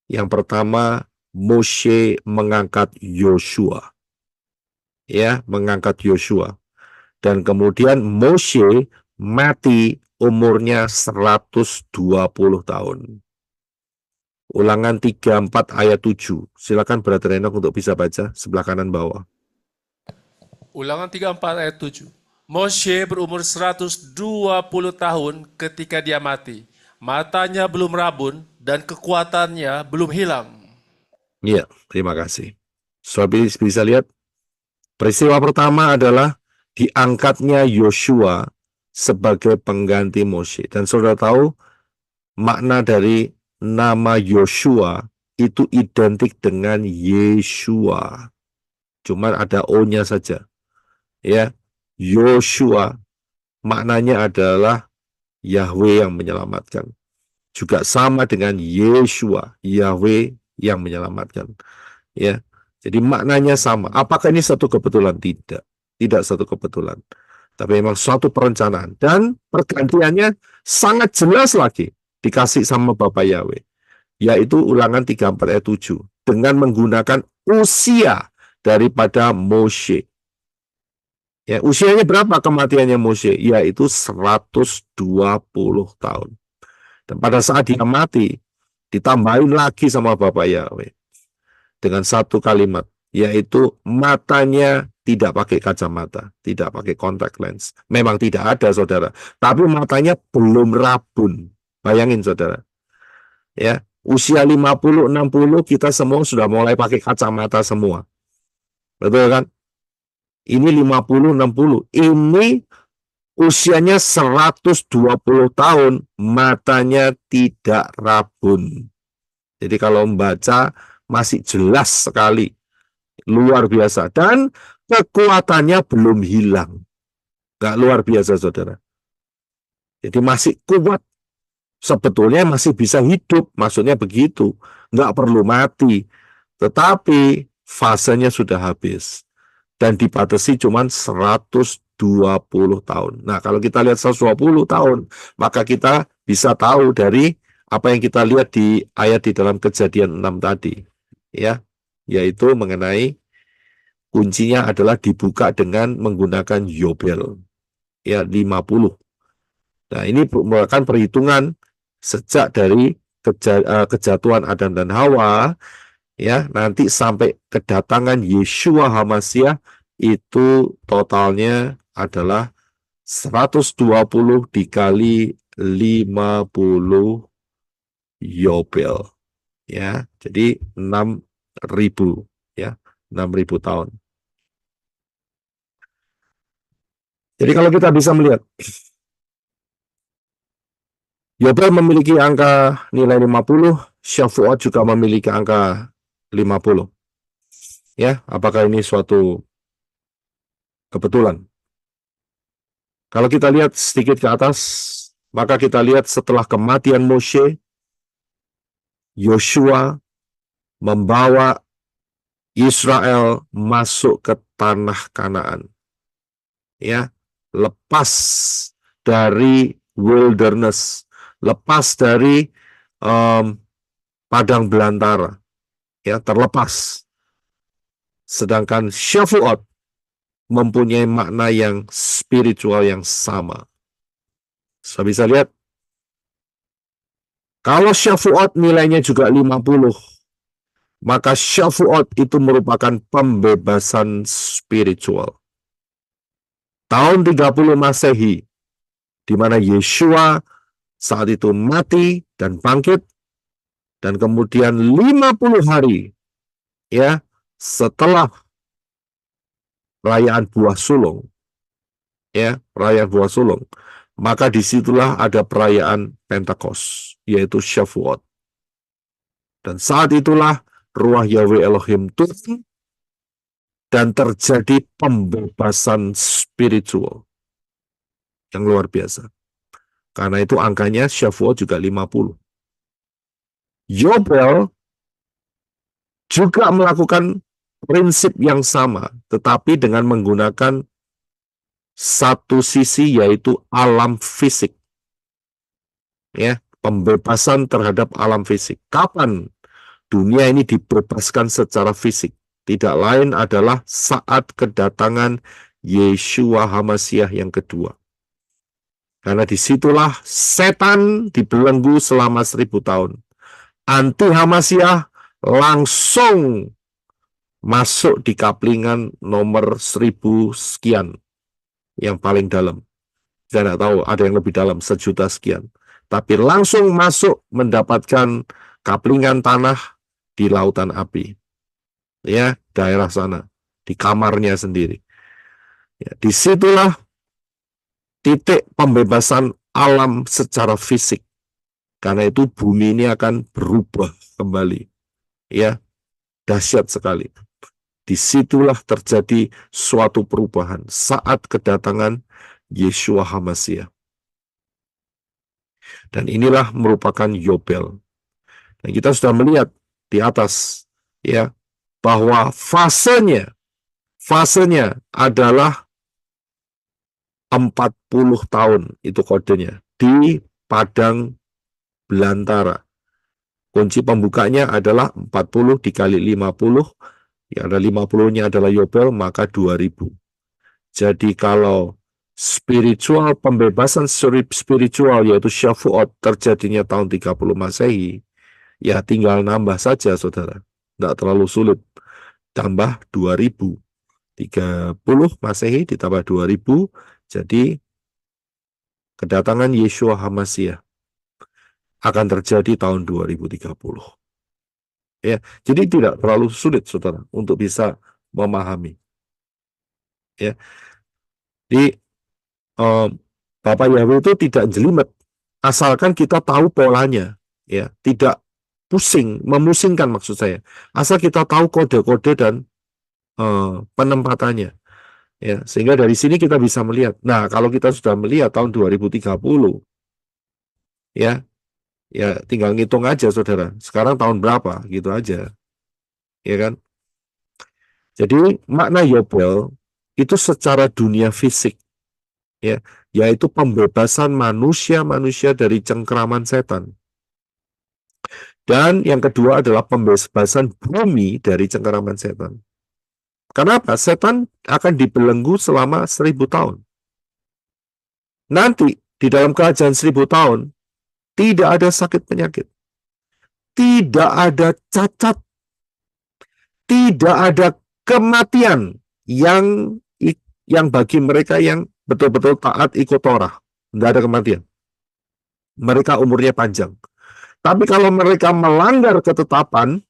yang pertama, Moshe mengangkat Yosua. Ya, mengangkat Yosua. Dan kemudian Moshe mati umurnya 120 tahun. Ulangan 34 ayat 7. Silakan Brother Enoch untuk bisa baca sebelah kanan bawah. Ulangan 34 ayat 7. Moshe berumur 120 tahun ketika dia mati. Matanya belum rabun dan kekuatannya belum hilang. Iya, terima kasih. Saudara bisa lihat, peristiwa pertama adalah diangkatnya Yosua sebagai pengganti Moshe. Dan saudara tahu, makna dari nama Yosua itu identik dengan Yeshua. Cuman ada O-nya saja. Ya, Yosua maknanya adalah Yahweh yang menyelamatkan. Juga sama dengan Yeshua, Yahweh yang menyelamatkan. Ya. Jadi maknanya sama. Apakah ini satu kebetulan? Tidak. Tidak satu kebetulan. Tapi memang suatu perencanaan. Dan pergantiannya sangat jelas lagi dikasih sama Bapak Yahweh. Yaitu ulangan 34 ayat 7. Dengan menggunakan usia daripada Moshe. Ya, usianya berapa kematiannya Moshe? Yaitu 120 tahun. Dan pada saat dia mati, ditambahin lagi sama Bapak Yahweh dengan satu kalimat, yaitu matanya tidak pakai kacamata, tidak pakai contact lens. Memang tidak ada, saudara. Tapi matanya belum rabun. Bayangin, saudara. Ya, usia 50-60 kita semua sudah mulai pakai kacamata semua. Betul kan? Ini 50-60. Ini usianya 120 tahun, matanya tidak rabun. Jadi kalau membaca masih jelas sekali, luar biasa. Dan kekuatannya belum hilang. Nggak luar biasa, saudara. Jadi masih kuat. Sebetulnya masih bisa hidup, maksudnya begitu. Nggak perlu mati. Tetapi fasenya sudah habis. Dan dibatasi cuma 120 tahun. Nah, kalau kita lihat 120 tahun, maka kita bisa tahu dari apa yang kita lihat di ayat di dalam Kejadian 6 tadi. Ya, yaitu mengenai kuncinya adalah dibuka dengan menggunakan Yobel. Ya, 50. Nah, ini merupakan perhitungan sejak dari kejatuhan Adam dan Hawa, ya, nanti sampai kedatangan Yeshua HaMasyiah itu totalnya adalah 120 dikali 50 Yobel, ya. Jadi 6.000, ya, 6.000 tahun. Jadi kalau kita bisa melihat, Yobel memiliki angka nilai 50, Shavuot juga memiliki angka 50. Ya, apakah ini suatu kebetulan? Kalau kita lihat sedikit ke atas, maka kita lihat setelah kematian Moshe, Yosua membawa Israel masuk ke tanah Kanaan. Ya, lepas dari wilderness, lepas dari padang belantara, ya, terlepas. Sedangkan Shavuot mempunyai makna yang spiritual yang sama. Saya bisa lihat, kalau Shavuot nilainya juga 50, maka Shavuot itu merupakan pembebasan spiritual. Tahun 30 Masehi, di mana Yeshua saat itu mati dan bangkit, dan kemudian 50 hari ya setelah perayaan buah sulung, perayaan buah sulung, maka disitulah ada perayaan Pentakos, yaitu Shavuot. Dan saat itulah Ruach Yahweh Elohim turun dan terjadi pembebasan spiritual yang luar biasa. Karena itu angkanya Shavuot juga 50. Yobel juga melakukan prinsip yang sama, tetapi dengan menggunakan satu sisi, yaitu alam fisik. Pembebasan terhadap alam fisik. Kapan dunia ini dibebaskan secara fisik? Tidak lain adalah saat kedatangan Yeshua HaMashiach yang kedua. Karena disitulah setan dibelenggu selama 1000 tahun. Anti HaMashiach langsung masuk di kaplingan nomor 1000 sekian, yang paling dalam. Saya tidak tahu ada yang lebih dalam, 1.000.000 sekian. Tapi langsung masuk mendapatkan kaplingan tanah di lautan api. Daerah sana, di kamarnya sendiri. Disitulah titik pembebasan alam secara fisik. Karena itu bumi ini akan berubah kembali. Dahsyat sekali. Disitulah terjadi suatu perubahan saat kedatangan Yeshua HaMashiach. Dan inilah merupakan Yobel. Dan kita sudah melihat di atas bahwa fasenya adalah 40 tahun, itu kodenya, di padang belantara. Kunci pembukanya adalah 40 dikali 50, ada 50-nya adalah Yobel, maka 2000. Jadi kalau spiritual, pembebasan spiritual yaitu Shavuot terjadinya tahun 30 Masehi, tinggal nambah saja, saudara. Tidak terlalu sulit. Tambah 2000. 30 Masehi ditambah 2000, jadi kedatangan Yeshua HaMashiach akan terjadi tahun 2030. Jadi tidak terlalu sulit, saudara, untuk bisa memahami. Di Bapak Yahweh itu tidak jelimet, asalkan kita tahu polanya, tidak memusingkan maksud saya. Asal kita tahu kode-kode dan penempatannya, sehingga dari sini kita bisa melihat. Nah, kalau kita sudah melihat tahun 2030, tinggal ngitung aja, saudara. Sekarang tahun berapa, gitu aja, kan? Jadi makna Yobel itu secara dunia fisik, yaitu pembebasan manusia dari cengkeraman setan. Dan yang kedua adalah pembebasan bumi dari cengkeraman setan. Kenapa? Setan akan dibelenggu selama 1000 tahun. Nanti di dalam kerajaan 1000 tahun tidak ada sakit penyakit, tidak ada cacat, tidak ada kematian yang bagi mereka yang betul-betul taat ikut Torah. Tidak ada kematian. Mereka umurnya panjang. Tapi kalau mereka melanggar ketetapan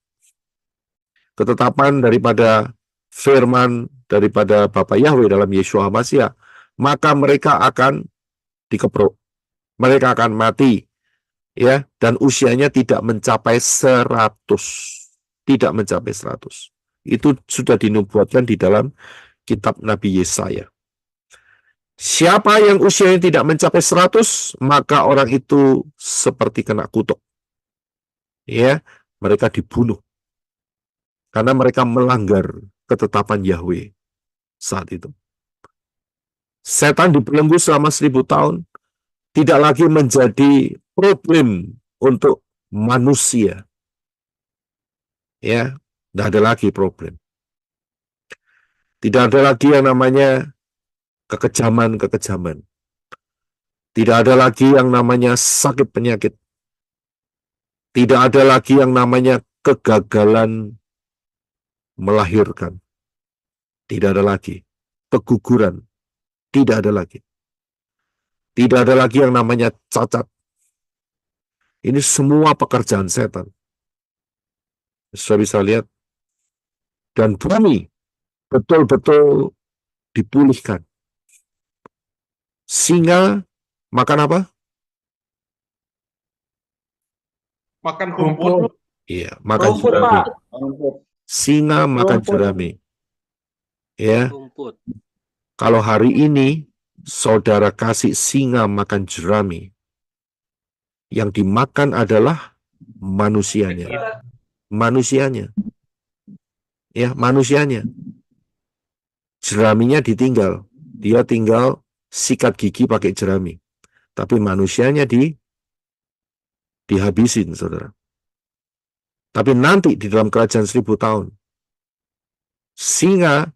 daripada firman daripada Bapa Yahweh dalam Yeshua HaMashiach, maka mereka akan dikeprok. Mereka akan mati. Dan usianya tidak mencapai 100. Tidak mencapai 100. Itu sudah dinubuatkan di dalam kitab Nabi Yesaya. Siapa yang usianya tidak mencapai 100, maka orang itu seperti kena kutuk. Mereka dibunuh. Karena mereka melanggar ketetapan Yahweh saat itu. Setan dibelenggu selama 1000 tahun, tidak lagi menjadi problem untuk manusia. Tidak ada lagi problem. Tidak ada lagi yang namanya kekejaman-kekejaman. Tidak ada lagi yang namanya sakit penyakit. Tidak ada lagi yang namanya kegagalan melahirkan. Tidak ada lagi. Keguguran. Tidak ada lagi. Tidak ada lagi yang namanya cacat. Ini semua pekerjaan setan. Saya bisa lihat. Dan bumi betul-betul dipulihkan. Singa makan apa? Makan rumput. Iya, makan Rumput, jerami. Pak. Singa makan Rumput. jerami. Ya, Rumput. kalau hari ini saudara kasih singa makan jerami, yang dimakan adalah manusianya. Manusianya. Ya, manusianya. Jeraminya ditinggal. Dia tinggal sikat gigi pakai jerami. Tapi manusianya dihabisin, saudara. Tapi nanti di dalam kerajaan 1000 tahun, singa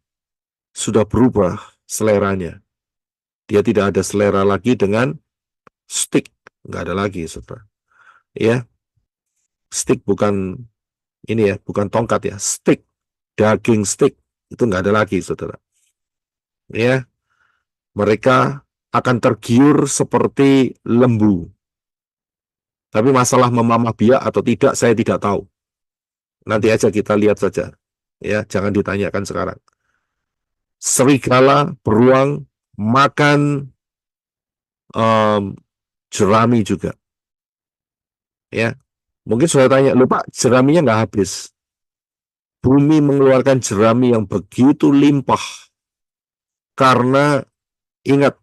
sudah berubah seleranya. Dia tidak ada selera lagi dengan stick. Nggak ada lagi, saudara. Ya, stick bukan ini ya, bukan tongkat ya, stick, daging stick, itu nggak ada lagi, saudara. Ya, mereka akan tergiur seperti lembu. Tapi masalah memamah biak atau tidak, saya tidak tahu. Nanti aja kita lihat saja. Ya, jangan ditanyakan sekarang. Serigala, beruang, makan jerami juga. Ya, mungkin sudah tanya, lupa jeraminya nggak habis. Bumi mengeluarkan jerami yang begitu limpah. Karena ingat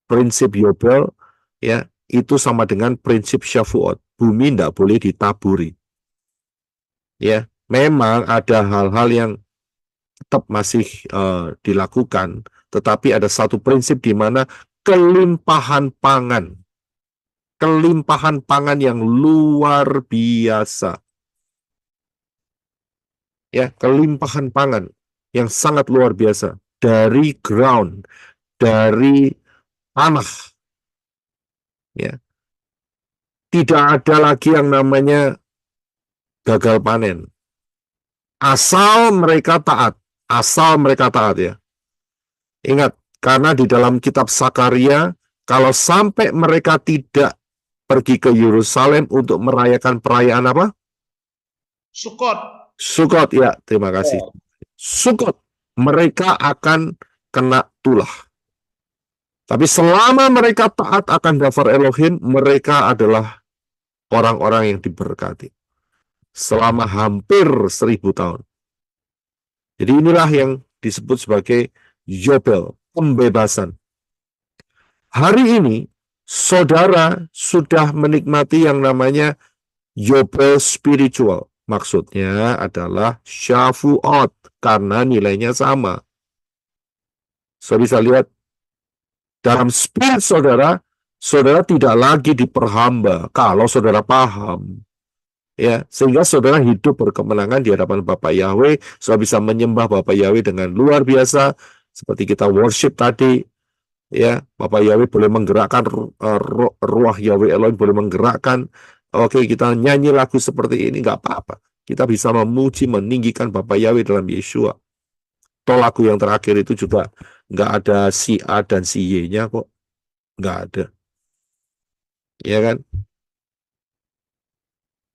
prinsip Yobel, ya, itu sama dengan prinsip Shavuot. Bumi tidak boleh ditaburi. Ya, memang ada hal-hal yang tetap masih dilakukan, tetapi ada satu prinsip di mana kelimpahan pangan yang luar biasa. Ya, kelimpahan pangan yang sangat luar biasa dari ground, dari tanah. Ya. Tidak ada lagi yang namanya gagal panen. Asal mereka taat ya. Ingat, karena di dalam kitab Sakaria, kalau sampai mereka tidak pergi ke Yerusalem untuk merayakan perayaan apa? Sukot, ya, terima kasih. Sukot, mereka akan kena tulah. Tapi selama mereka taat akan Dafar Elohim, mereka adalah orang-orang yang diberkati. Selama hampir 1000 tahun. Jadi inilah yang disebut sebagai Yobel, pembebasan. Hari ini, saudara sudah menikmati yang namanya Yobel spiritual. Maksudnya adalah Shavuot, karena nilainya sama. Saya bisa lihat, dalam spirit saudara tidak lagi diperhamba kalau saudara paham. Ya, sehingga saudara hidup berkemenangan di hadapan Bapak Yahweh, saudara bisa menyembah Bapak Yahweh dengan luar biasa, seperti kita worship tadi. Ya, Bapak Yahweh boleh menggerakkan ruah Yahweh Elohim boleh menggerakkan. Oke, kita nyanyi lagu seperti ini, nggak apa-apa. Kita bisa memuji, meninggikan Bapak Yahweh dalam Yeshua. Toh lagu yang terakhir itu juga nggak ada si A dan si Y-nya kok. Nggak ada. Ya kan?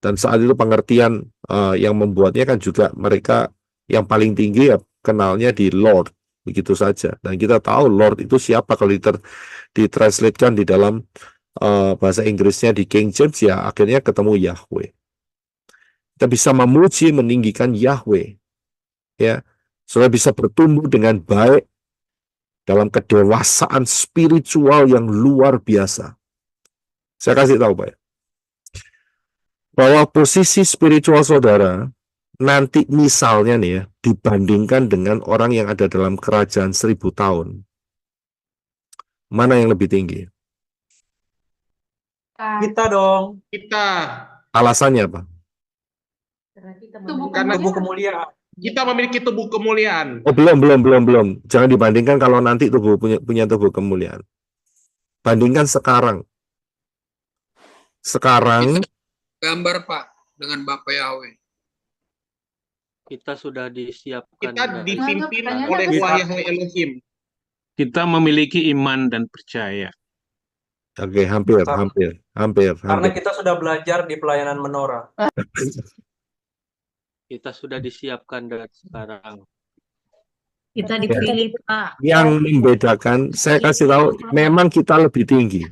Dan saat itu pengertian yang membuatnya kan juga mereka yang paling tinggi ya kenalnya di Lord. Begitu saja. Dan kita tahu Lord itu siapa kalau ditranslatekan di dalam bahasa Inggrisnya di King James ya akhirnya ketemu Yahweh. Kita bisa memuji, meninggikan Yahweh. Ya, saudara bisa bertumbuh dengan baik dalam kedewasaan spiritual yang luar biasa. Saya kasih tahu Pak, bahwa posisi spiritual saudara nanti misalnya nih ya, dibandingkan dengan orang yang ada dalam kerajaan 1000 tahun, mana yang lebih tinggi? Kita dong. Kita. Alasannya apa? Karena kita Karena memiliki kemuliaan. Kita memiliki tubuh kemuliaan. Oh, belum. Jangan dibandingkan kalau nanti tubuh punya tubuh kemuliaan. Bandingkan sekarang. Sekarang Gambar Pak dengan Bapak Yahweh. Kita sudah disiapkan Kita dari dipimpin Pertanyaannya oleh apa sih? Wahai Elohim. Kita memiliki iman dan percaya. oke, hampir. Karena kita sudah belajar di pelayanan menorah. kita sudah disiapkan dari sekarang. Kita dipilih, Pak. Yang membedakan, saya kasih tahu, memang kita lebih tinggi.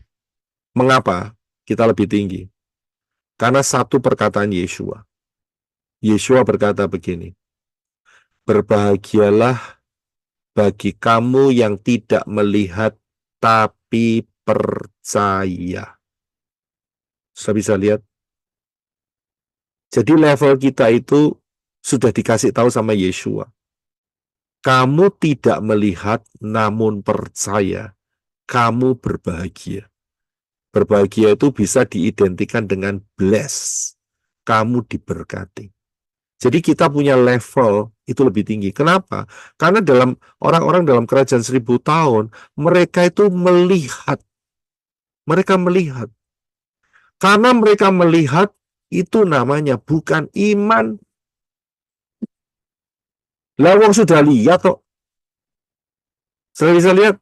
Mengapa kita lebih tinggi? Karena satu perkataan Yeshua. Yeshua berkata begini, berbahagialah bagi kamu yang tidak melihat tapi percaya. Sudah bisa lihat? Jadi level kita itu sudah dikasih tahu sama Yeshua. Kamu tidak melihat namun percaya. Kamu berbahagia. Berbahagia itu bisa diidentikan dengan bless. Kamu diberkati. Jadi kita punya level itu lebih tinggi. Kenapa? Karena dalam orang-orang dalam kerajaan 1000 tahun, mereka itu melihat. Mereka melihat. Karena mereka melihat, itu namanya bukan iman. Lah wong sudah lihat kok. Saya bisa lihat.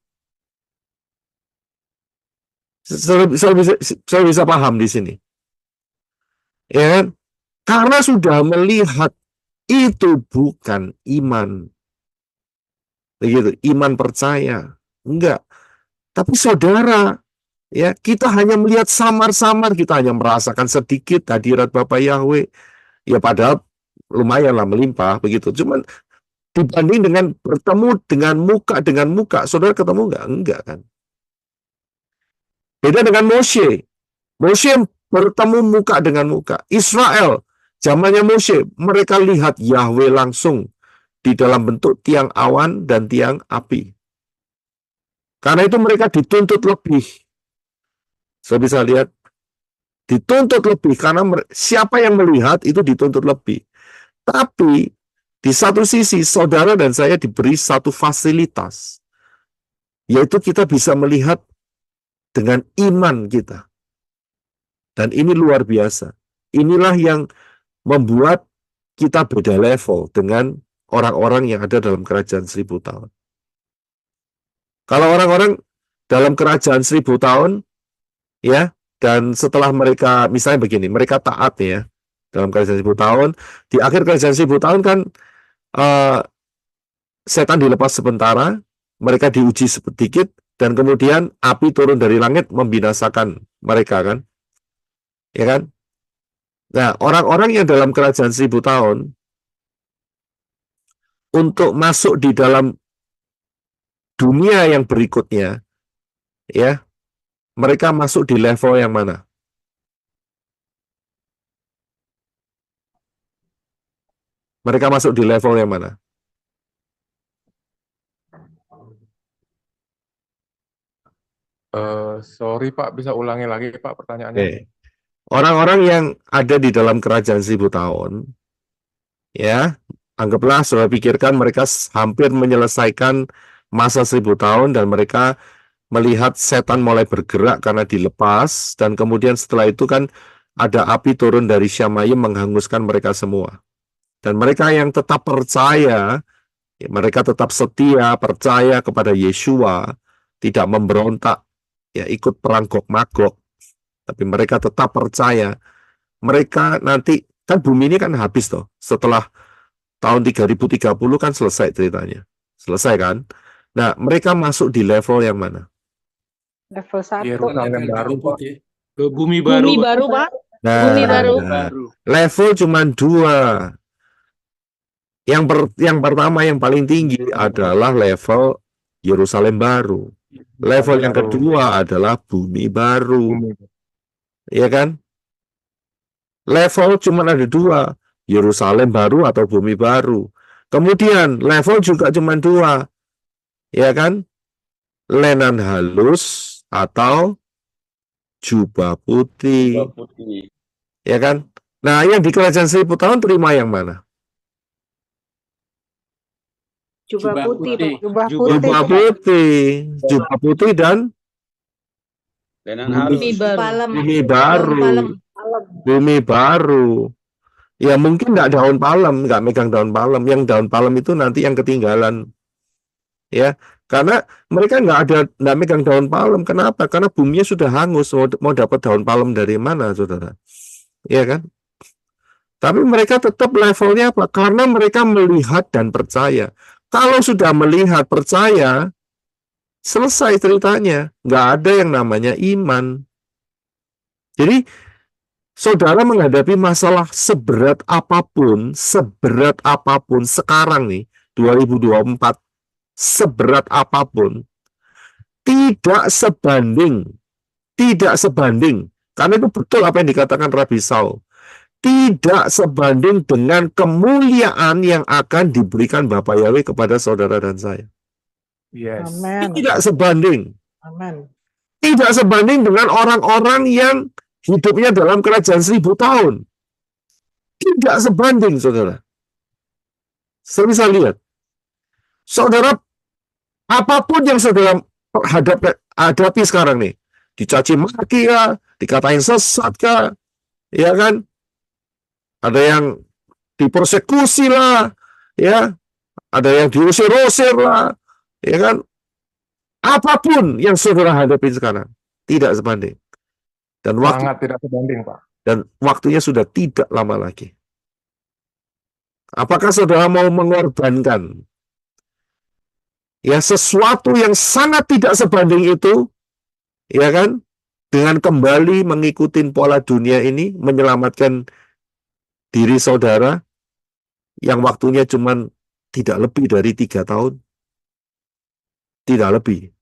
Saya bisa paham di sini. Ya kan? Karena sudah melihat, itu bukan iman. Begitu, iman percaya. Enggak. Tapi saudara, ya, kita hanya melihat samar-samar, kita hanya merasakan sedikit hadirat Bapak Yahweh. Ya padahal lumayanlah melimpah begitu. Cuman dibanding dengan bertemu dengan muka, saudara ketemu enggak? Enggak kan? Beda dengan Moshe. Moshe bertemu muka dengan muka. Israel, zamannya Moshe, mereka lihat Yahweh langsung di dalam bentuk tiang awan dan tiang api. Karena itu mereka dituntut lebih. Saya bisa lihat, dituntut lebih karena siapa yang melihat itu dituntut lebih. Tapi di satu sisi, saudara dan saya diberi satu fasilitas, yaitu kita bisa melihat dengan iman kita. Dan ini luar biasa. Inilah yang membuat kita beda level dengan orang-orang yang ada dalam kerajaan 1000 tahun. Kalau orang-orang dalam kerajaan 1000 tahun, ya, dan setelah mereka, misalnya begini, mereka taat ya, dalam kerajaan 1000 tahun, di akhir kerajaan 1000 tahun kan, setan dilepas sementara, mereka diuji sedikit, dan kemudian api turun dari langit membinasakan mereka kan, ya kan? Nah, orang-orang yang dalam kerajaan 1000 tahun untuk masuk di dalam dunia yang berikutnya, ya, mereka masuk di level yang mana? Mereka masuk di level yang mana? Sorry Pak, bisa ulangi lagi Pak pertanyaannya? Oke. Orang-orang yang ada di dalam kerajaan 1000 tahun, ya, anggaplah saudara pikirkan mereka hampir menyelesaikan masa 1000 tahun dan mereka melihat setan mulai bergerak karena dilepas, dan kemudian setelah itu kan ada api turun dari Syamayim menghanguskan mereka semua. Dan mereka yang tetap percaya, ya, mereka tetap setia, percaya kepada Yeshua, tidak memberontak, ya, ikut perang Gog-Magog, tapi mereka tetap percaya. Mereka nanti, kan bumi ini kan habis toh, setelah tahun 3030 kan selesai ceritanya. Selesai kan? Nah, mereka masuk di level yang mana? Level 1. Yerusalem baru Pak. Ke bumi baru. Bumi baru, Pak. Nah, Bumi baru. level cuma 2. Yang pertama yang paling tinggi adalah level Yerusalem baru. Level yang kedua adalah bumi baru. Iya kan? Level cuma ada 2, Yerusalem baru atau bumi baru. Kemudian level juga cuma 2, ya kan? Lenan halus atau jubah putih. Ya kan? Nah, yang di kerajaan 1000 tahun terima yang mana? Jubah putih, Pak. Jubah Jubah putih. Jubah putih, jubah putih dan Lenan Bumi harus. baru. Palem. bumi Daun baru, palem. bumi baru. Ya mungkin nggak daun palem, nggak megang daun palem. Yang daun palem itu nanti yang ketinggalan. Ya, karena mereka nggak megang daun palem. Kenapa? Karena buminya sudah hangus. Mau dapat daun palem dari mana, saudara? Ya kan? Tapi mereka tetap levelnya apa? Karena mereka melihat dan percaya. Kalau sudah melihat, percaya, selesai ceritanya. Nggak ada yang namanya iman. Jadi, saudara menghadapi masalah seberat apapun sekarang nih, 2024, seberat apapun, tidak sebanding, karena itu betul apa yang dikatakan Rabi Saul, tidak sebanding dengan kemuliaan yang akan diberikan Bapak Yahweh kepada saudara dan saya. Yes. Amin. Tidak sebanding. Amin. Tidak sebanding dengan orang-orang yang hidupnya dalam kerajaan 1000 tahun. Tidak sebanding, saudara. Saya bisa lihat. Saudara, apapun yang saudara hadapi sekarang nih, dicaci maki kah, dikatain sesat kah, ya kan? Ada yang dipersekusi lah, ya. Ada yang diusir-usir lah, ya kan? Apapun yang saudara hadapi sekarang, tidak sebanding. Dan Sangat tidak sebanding, Pak. dan waktunya sudah tidak lama lagi. Apakah saudara mau mengorbankan ya sesuatu yang sangat tidak sebanding itu, ya kan? Dengan kembali mengikuti pola dunia ini, menyelamatkan diri saudara yang waktunya cuma tidak lebih dari 3 tahun. Tidak lebih.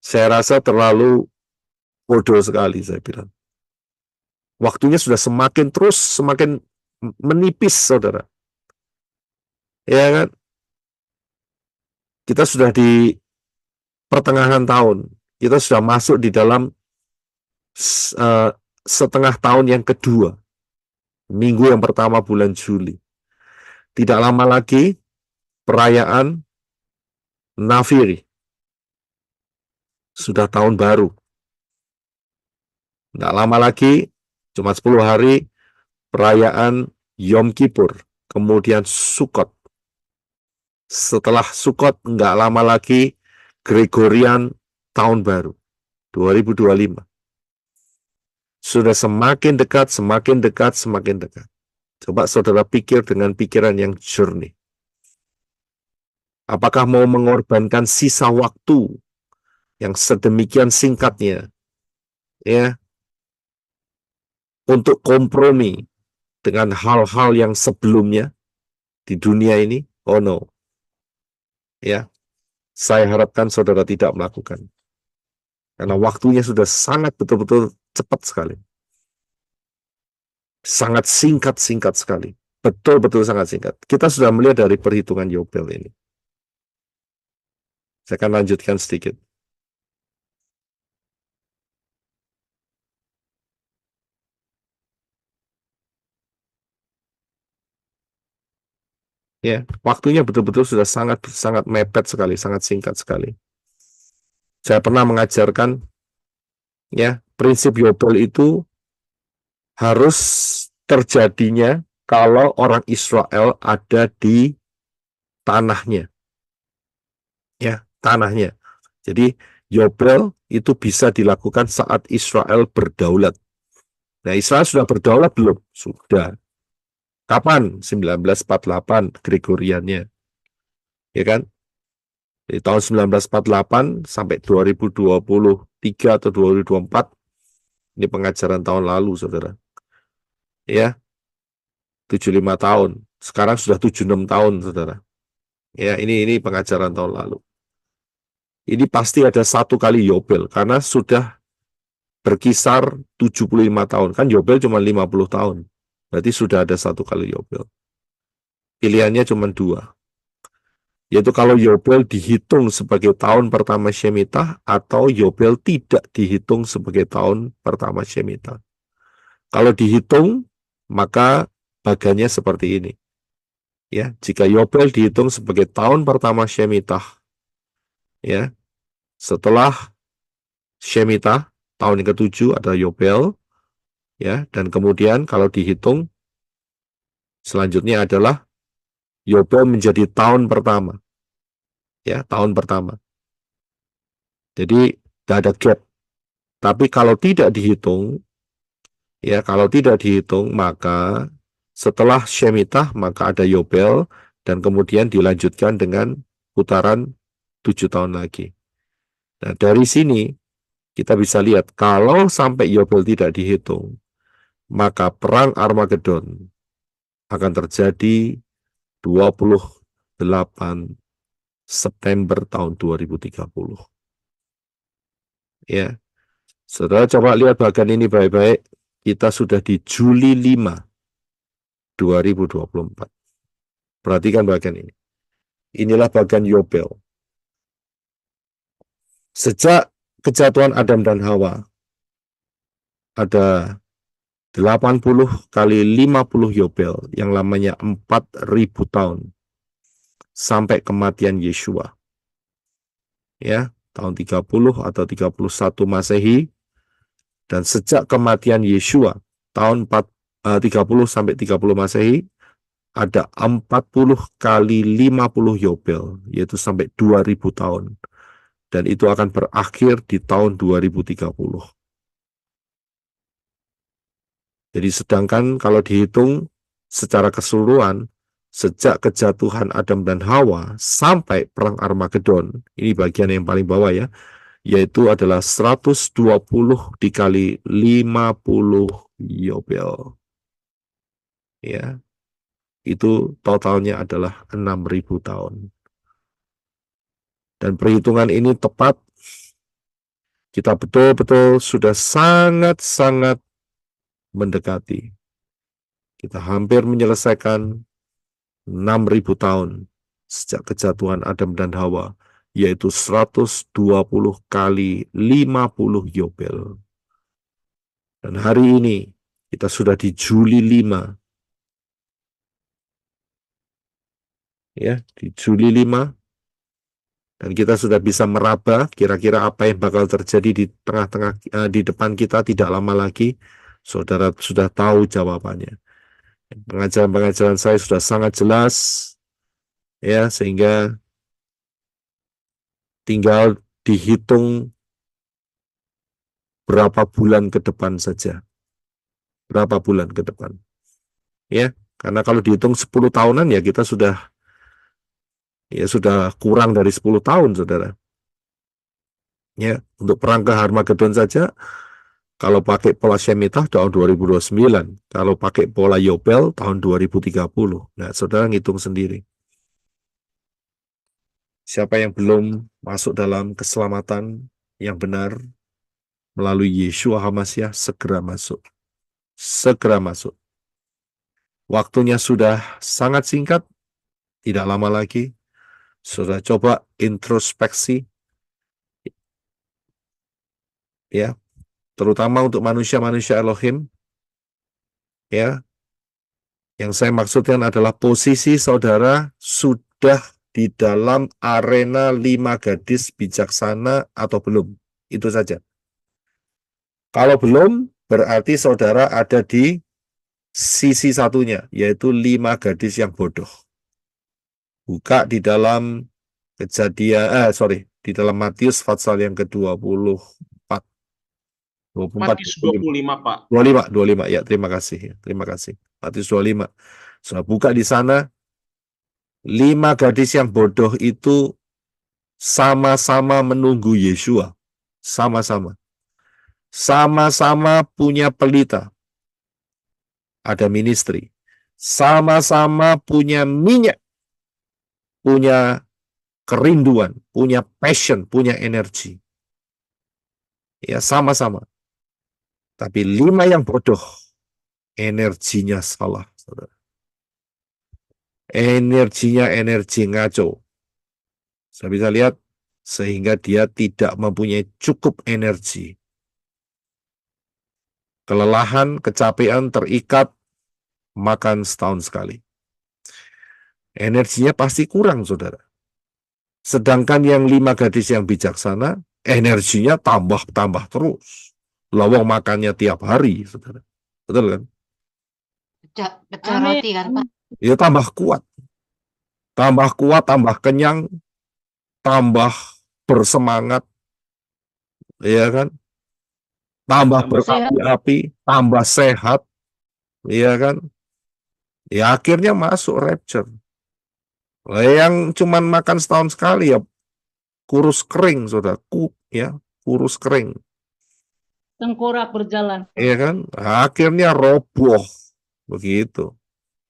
Saya rasa terlalu bodoh sekali, saya bilang. Waktunya sudah semakin menipis, saudara. Ya kan? Kita sudah di pertengahan tahun. Kita sudah masuk di dalam setengah tahun yang kedua. Minggu yang pertama bulan Juli. Tidak lama lagi perayaan Nafiri. Sudah tahun baru. Tidak lama lagi, cuma 10 hari, perayaan Yom Kippur. Kemudian Sukkot. Setelah Sukkot, nggak lama lagi, Gregorian tahun baru. 2025. Sudah semakin dekat. Coba saudara pikir dengan pikiran yang jernih. Apakah mau mengorbankan sisa waktu yang sedemikian singkatnya, ya, untuk kompromi dengan hal-hal yang sebelumnya di dunia ini? Oh no. Ya, saya harapkan saudara tidak melakukan. Karena waktunya sudah sangat betul-betul cepat sekali. Sangat singkat sekali. Betul-betul sangat singkat. Kita sudah melihat dari perhitungan Yobel ini. Saya akan lanjutkan sedikit. Ya, waktunya betul-betul sudah sangat mepet sekali, sangat singkat sekali. Saya pernah mengajarkan, ya, prinsip Yobel itu harus terjadinya kalau orang Israel ada di tanahnya. Ya, tanahnya. Jadi Yobel itu bisa dilakukan saat Israel berdaulat. Nah, Israel sudah berdaulat belum? Sudah. Kapan? 1948 Gregoriannya. Ya kan? Di tahun 1948 sampai 2023 atau 2024. Ini pengajaran tahun lalu, saudara. Ya. 75 tahun. Sekarang sudah 76 tahun, saudara. Ya, ini pengajaran tahun lalu. Ini pasti ada satu kali Yobel, karena sudah berkisar 75 tahun. Kan Yobel cuma 50 tahun. Berarti sudah ada satu kali Yobel. Pilihannya cuma 2. Yaitu kalau Yobel dihitung sebagai tahun pertama Shemitah atau Yobel tidak dihitung sebagai tahun pertama Shemitah. Kalau dihitung, maka bagannya seperti ini. Ya, jika Yobel dihitung sebagai tahun pertama Shemitah, ya, setelah Shemitah tahun yang ke-7 ada Yobel, ya, dan kemudian kalau dihitung selanjutnya adalah Yobel menjadi tahun pertama, ya, tahun pertama. Jadi tidak ada gap. Tapi kalau tidak dihitung, ya, kalau tidak dihitung maka setelah Shemitah maka ada Yobel dan kemudian dilanjutkan dengan putaran 7 tahun lagi. Nah, dari sini kita bisa lihat kalau sampai Yobel tidak dihitung, maka perang Armageddon akan terjadi 28 September tahun 2030. Ya. Saudara coba lihat bagian ini baik-baik. Kita sudah di Juli 5 2024. Perhatikan bagian ini. Inilah bagian Yobel. Sejak kejatuhan Adam dan Hawa, ada 80 kali 50 Yobel yang lamanya 4.000 tahun sampai kematian Yeshua. Ya, tahun 30 atau 31 Masehi, dan sejak kematian Yeshua tahun 30 sampai 30 Masehi ada 40 kali 50 Yobel, yaitu sampai 2000 tahun. Dan itu akan berakhir di tahun 2030. Jadi sedangkan kalau dihitung secara keseluruhan, sejak kejatuhan Adam dan Hawa sampai perang Armageddon, ini bagian yang paling bawah ya, yaitu adalah 120 dikali 50 Yobel. Ya, itu totalnya adalah 6.000 tahun. Dan perhitungan ini tepat, kita betul-betul sudah sangat-sangat mendekati. Kita hampir menyelesaikan 6.000 tahun sejak kejatuhan Adam dan Hawa, yaitu 120 kali 50 Yobel. Dan hari ini kita sudah di Juli 5. Ya, di Juli 5. Dan kita sudah bisa meraba kira-kira apa yang bakal terjadi di tengah-tengah di depan kita tidak lama lagi. Saudara sudah tahu jawabannya. Pengajaran-pengajaran saya sudah sangat jelas, ya, sehingga tinggal dihitung berapa bulan ke depan saja. Berapa bulan ke depan. Ya, karena kalau dihitung 10 tahunan ya kita sudah kurang dari 10 tahun, Saudara. Ya, untuk perang ke Armageddon saja kalau pakai pola Shemitah tahun 2029, kalau pakai pola Yobel tahun 2030. Nah, Saudara ngitung sendiri. Siapa yang belum masuk dalam keselamatan yang benar melalui Yeshua HaMashiach, segera masuk. Segera masuk. Waktunya sudah sangat singkat, tidak lama lagi. Sudah coba introspeksi, ya, terutama untuk manusia-manusia Elohim, ya. Yang saya maksudkan adalah posisi saudara sudah di dalam arena 5 gadis bijaksana atau belum. Itu saja. Kalau belum, berarti saudara ada di sisi satunya, yaitu 5 gadis yang bodoh. Buka di dalam di dalam Matius pasal yang ke-24. 24, Matius 25, Pak. 25, ya, terima kasih. Matius 25. Sudah buka di sana, 5 gadis yang bodoh itu sama-sama menunggu Yeshua. Sama-sama punya pelita. Ada ministry. Sama-sama punya minyak. Punya kerinduan, punya passion, punya energi. Ya, sama-sama. Tapi 5 yang bodoh, energinya salah, saudara. Energinya energi ngaco. Saya bisa lihat, sehingga dia tidak mempunyai cukup energi. Kelelahan, kecapean, terikat, makan setahun sekali. energinya pasti kurang, saudara. Sedangkan yang 5 gadis yang bijaksana, energinya tambah terus. Lawang makannya tiap hari, saudara. Betul kan? Pecah Amin. roti kan, Pak? Ya tambah kuat, tambah kenyang, tambah bersemangat, ya kan? Tambah Tambah sehat. berapi-api, tambah sehat, ya kan? Ya akhirnya masuk rapture. Lah, yang cuman makan setahun sekali ya kurus kering, saudara. Kurus kering, Tengkorak berjalan. ya kan? Nah, akhirnya roboh, begitu.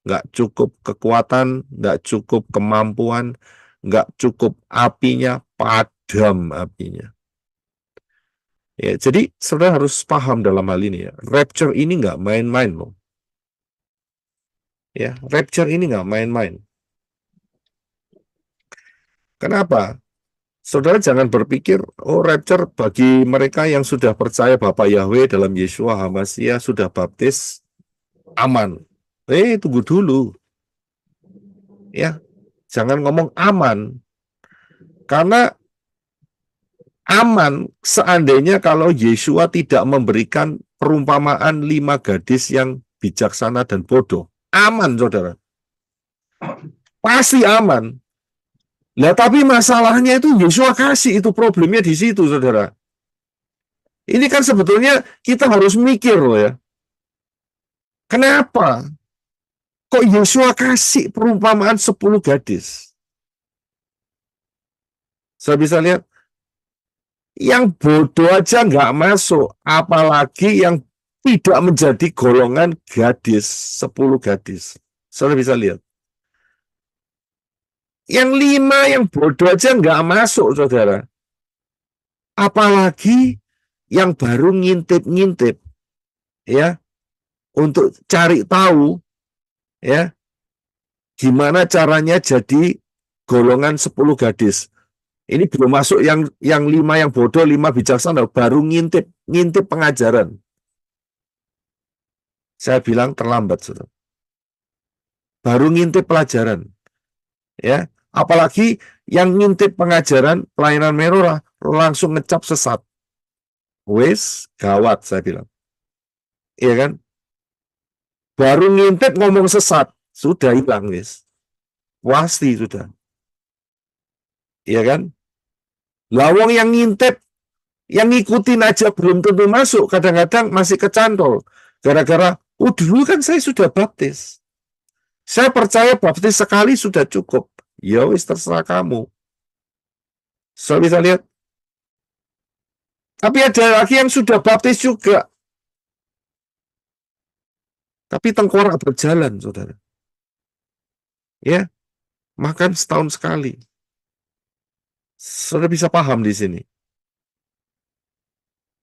Nggak cukup kekuatan, nggak cukup kemampuan, nggak cukup apinya, padam apinya. Ya, jadi saudara harus paham dalam hal ini ya. Rapture ini nggak main-main loh. Ya, rapture ini nggak main-main. Kenapa? Saudara jangan berpikir, oh rapture bagi mereka yang sudah percaya Bapa Yahweh dalam Yeshua HaMashiach sudah baptis, aman. Tunggu dulu. Ya, jangan ngomong aman. Karena aman seandainya kalau Yeshua tidak memberikan perumpamaan 5 gadis yang bijaksana dan bodoh. Aman, saudara. Pasti aman. Lah, tapi masalahnya itu Yeshua kasih, itu problemnya di situ, saudara. Ini kan sebetulnya kita harus mikir loh ya. Kenapa? Kok Yeshua kasih perumpamaan 10 gadis? Saya bisa lihat, yang bodoh aja nggak masuk, apalagi yang tidak menjadi golongan gadis, 10 gadis. Saudara bisa lihat. Yang 5 yang bodoh aja nggak masuk, saudara. Apalagi yang baru ngintip-ngintip, ya, untuk cari tahu, ya, gimana caranya jadi golongan 10 gadis. Ini belum masuk yang 5 yang bodoh, 5 bijaksana, baru ngintip pengajaran. Saya bilang terlambat, saudara. Baru ngintip pelajaran. Ya, apalagi yang ngintip pengajaran pelayanan Merora langsung ngecap sesat. Wes, gawat saya bilang. Iya kan? Baru ngintip ngomong sesat, sudah hilang, wes. Pasti sudah. Iya kan? Lawang yang ngintip, yang ngikutin aja belum tentu masuk, kadang-kadang masih kecantol. Gara-gara, dulu kan saya sudah baptis. Saya percaya baptis sekali sudah cukup. Ya wis, terserah kamu. So, bisa lihat. Tapi ada lagi yang sudah baptis juga. Tapi tengkorak berjalan, saudara. Ya, makan setahun sekali. Saudara bisa paham di sini.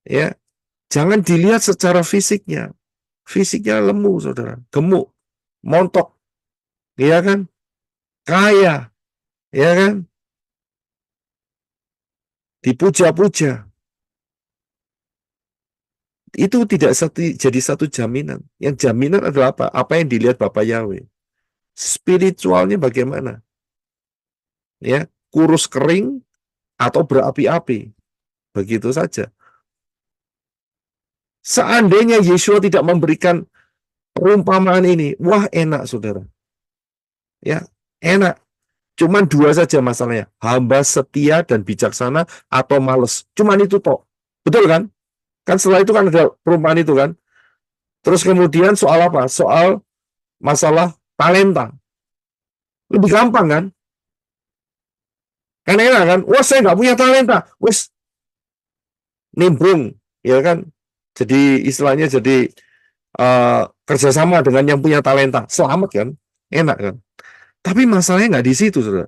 Ya, jangan dilihat secara fisiknya. Fisiknya lemu, saudara. Gemuk, montok. Iya kan? Kaya. Iya kan? Dipuja-puja. Itu tidak jadi satu jaminan. Yang jaminan adalah apa? Apa yang dilihat Bapak Yahweh. Spiritualnya bagaimana? Ya, kurus kering atau berapi-api. Begitu saja. Seandainya Yeshua tidak memberikan perumpamaan ini, wah enak, saudara. Ya, enak. Cuman 2 saja masalahnya. Hamba setia dan bijaksana atau males. Cuman itu toh. Betul kan? Kan setelah itu kan ada perumpamaan itu kan. Terus kemudian soal apa? Soal masalah talenta. Lebih gampang kan? Kan enak kan? Wah, saya nggak punya talenta. Wes, nimbrung. Ya kan? Jadi istilahnya jadi kerjasama dengan yang punya talenta. Selamat kan? Enak kan? Tapi masalahnya nggak di situ, saudara.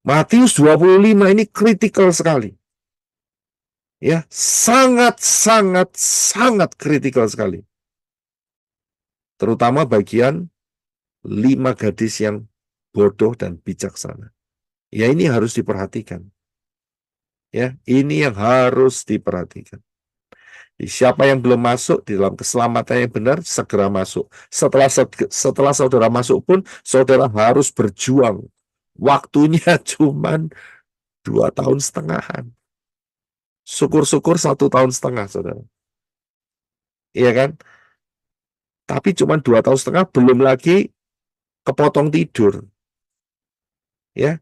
Matius 25 ini kritikal sekali. Ya, sangat kritikal sekali. Terutama bagian 5 gadis yang bodoh dan bijaksana. Ya, ini harus diperhatikan. Ya, ini yang harus diperhatikan. Siapa yang belum masuk di dalam keselamatan yang benar, segera masuk. Setelah saudara masuk pun, saudara harus berjuang. Waktunya cuma 2,5 tahun. Syukur-syukur 1,5 tahun, saudara. Iya kan? Tapi cuma 2,5 tahun, belum lagi kepotong tidur. Ya,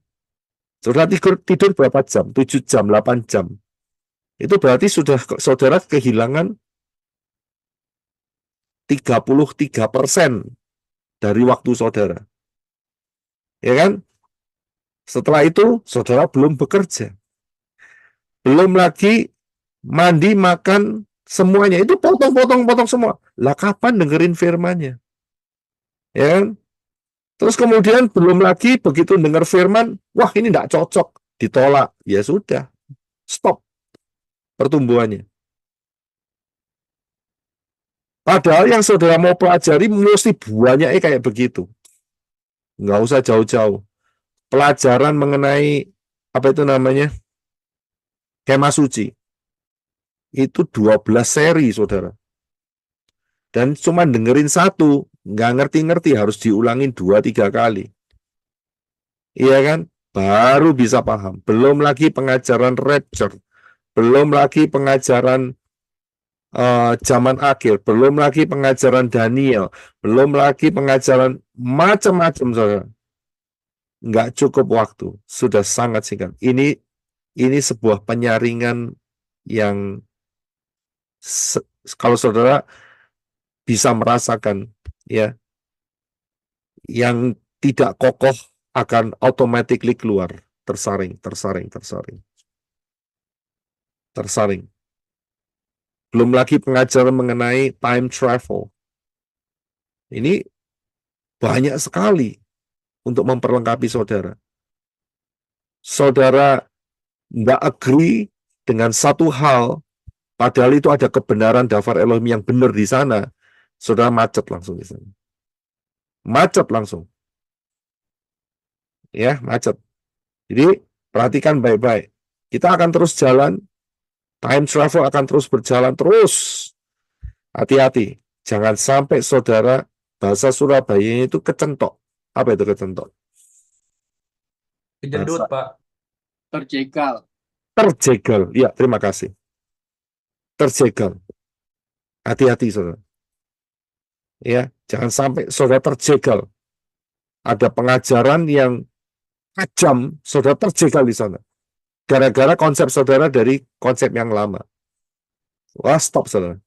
saudara tidur berapa jam? 7 jam, 8 jam. Itu berarti sudah saudara kehilangan 33% dari waktu saudara. Ya kan? Setelah itu, saudara belum bekerja. Belum lagi mandi, makan, semuanya. Itu potong semua. Lah kapan dengerin firman-Nya? Ya kan? Terus kemudian belum lagi begitu dengar firman, wah ini tidak cocok, ditolak. Ya sudah, stop pertumbuhannya. Padahal yang saudara mau pelajari mesti banyaknya kayak begitu. Nggak usah jauh-jauh. Pelajaran mengenai, apa itu namanya, kemah suci. Itu 12 seri, saudara. Dan cuma dengerin satu, nggak ngerti-ngerti, harus diulangin 2-3 kali. Iya kan? Baru bisa paham. Belum lagi pengajaran rapture. Belum lagi pengajaran zaman akhir, belum lagi pengajaran Daniel, belum lagi pengajaran macam-macam, saudara. Nggak cukup waktu, sudah sangat singkat. Ini sebuah penyaringan yang kalau saudara bisa merasakan, ya, yang tidak kokoh akan automatically keluar, tersaring. Belum lagi pengajaran mengenai time travel. Ini banyak sekali untuk memperlengkapi saudara. Saudara nggak agree dengan satu hal, padahal itu ada kebenaran Dafar Elohim yang benar di sana, saudara macet langsung di sana. Macet langsung. Ya, macet. Jadi, perhatikan baik-baik. Kita akan terus jalan, time travel akan terus berjalan terus. Hati-hati, jangan sampai saudara bahasa Surabaya itu kecentok. Apa itu kecentok? Kejedut, Pak. Terjegal. Terjegal. Ya, terima kasih. Terjegal. Hati-hati, saudara. Ya, jangan sampai saudara terjegal. Ada pengajaran yang tajam, saudara terjegal di sana. Gara-gara konsep saudara dari konsep yang lama. Wah, stop, saudara.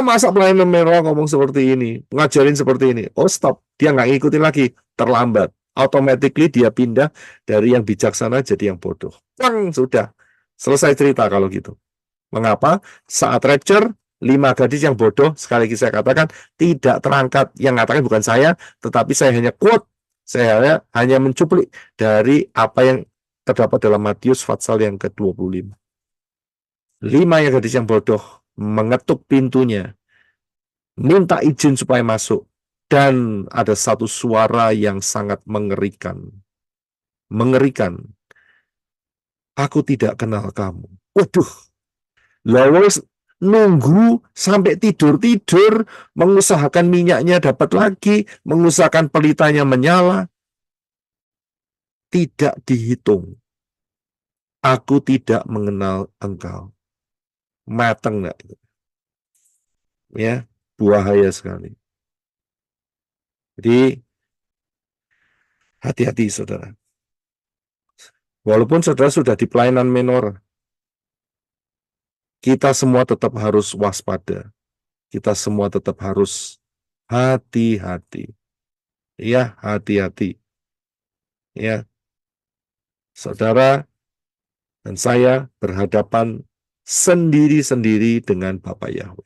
Masa pelayanan merah ngomong seperti ini, ngajarin seperti ini. Oh, stop. Dia nggak ngikutin lagi. Terlambat. Automatically dia pindah dari yang bijaksana jadi yang bodoh. Sudah. Selesai cerita kalau gitu. Mengapa? Saat rapture, 5 gadis yang bodoh, sekali lagi saya katakan, tidak terangkat. Yang mengatakan bukan saya, tetapi saya hanya quote. Saya hanya mencuplik dari apa yang terdapat dalam Matius pasal yang ke-25. 5 yang gadis yang bodoh mengetuk pintunya, minta izin supaya masuk, dan ada satu suara yang sangat mengerikan. Aku tidak kenal kamu. Waduh, lalu nunggu sampai tidur, mengusahakan minyaknya dapat lagi, mengusahakan pelitanya menyala, tidak dihitung. Aku tidak mengenal engkau. Mateng enggak? Ya, bahaya sekali. Jadi hati-hati, saudara. Walaupun saudara sudah di pelayanan menorah, kita semua tetap harus waspada. Kita semua tetap harus hati-hati. Ya, hati-hati. Ya, saudara dan saya berhadapan sendiri-sendiri dengan Bapa Yahweh.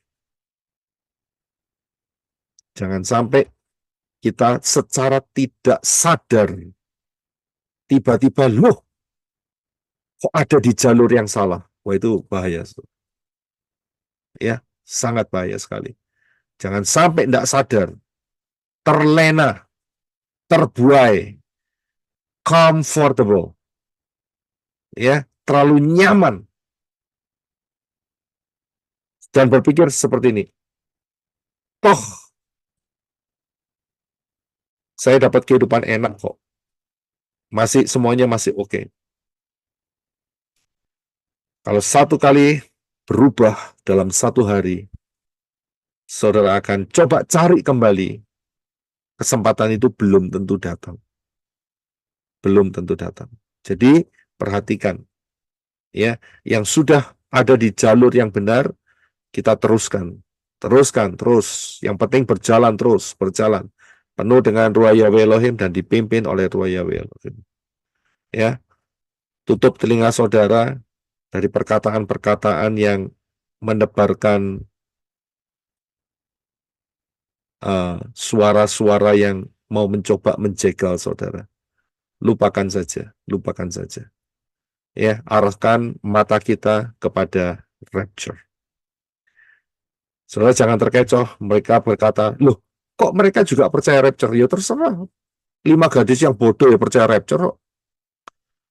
Jangan sampai kita secara tidak sadar tiba-tiba, loh, kok ada di jalur yang salah. Wah, itu bahaya. Ya, sangat bahaya sekali. Jangan sampai tidak sadar, terlena, terbuai, comfortable, ya, terlalu nyaman. Dan berpikir seperti ini, toh saya dapat kehidupan enak kok, semuanya masih oke. Kalau satu kali berubah dalam satu hari, saudara akan coba cari kembali, kesempatan itu belum tentu datang. Belum tentu datang. Jadi perhatikan, ya, yang sudah ada di jalur yang benar, kita teruskan, terus. Yang penting berjalan terus, berjalan penuh dengan Ruah Yahweh Elohim dan dipimpin oleh Ruah Yahweh Elohim. Ya, tutup telinga saudara dari perkataan-perkataan yang menebarkan suara-suara yang mau mencoba menjegal saudara. Lupakan saja. Ya, arahkan mata kita kepada rapture. Saudara jangan terkecoh, mereka berkata, loh, kok mereka juga percaya rapture? Ya terserah. 5 gadis yang bodoh ya percaya rapture.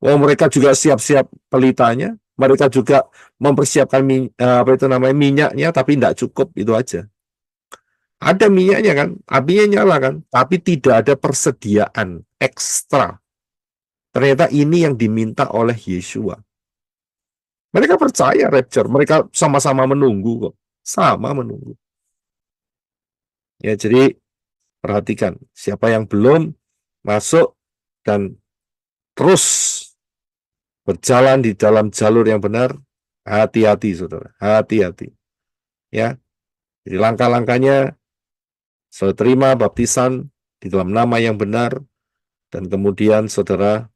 Oh, mereka juga siap-siap pelitanya, mereka juga mempersiapkan minyaknya, tapi tidak cukup, itu aja. Ada minyaknya kan, apinya nyala kan, tapi tidak ada persediaan ekstra. Ternyata ini yang diminta oleh Yeshua. Mereka percaya rapture, mereka sama-sama menunggu kok. Sama menunggu. Ya, jadi perhatikan, siapa yang belum masuk dan terus berjalan di dalam jalur yang benar, hati-hati saudara, hati-hati. Ya, jadi langkah-langkahnya, saudara terima baptisan di dalam nama yang benar, dan kemudian saudara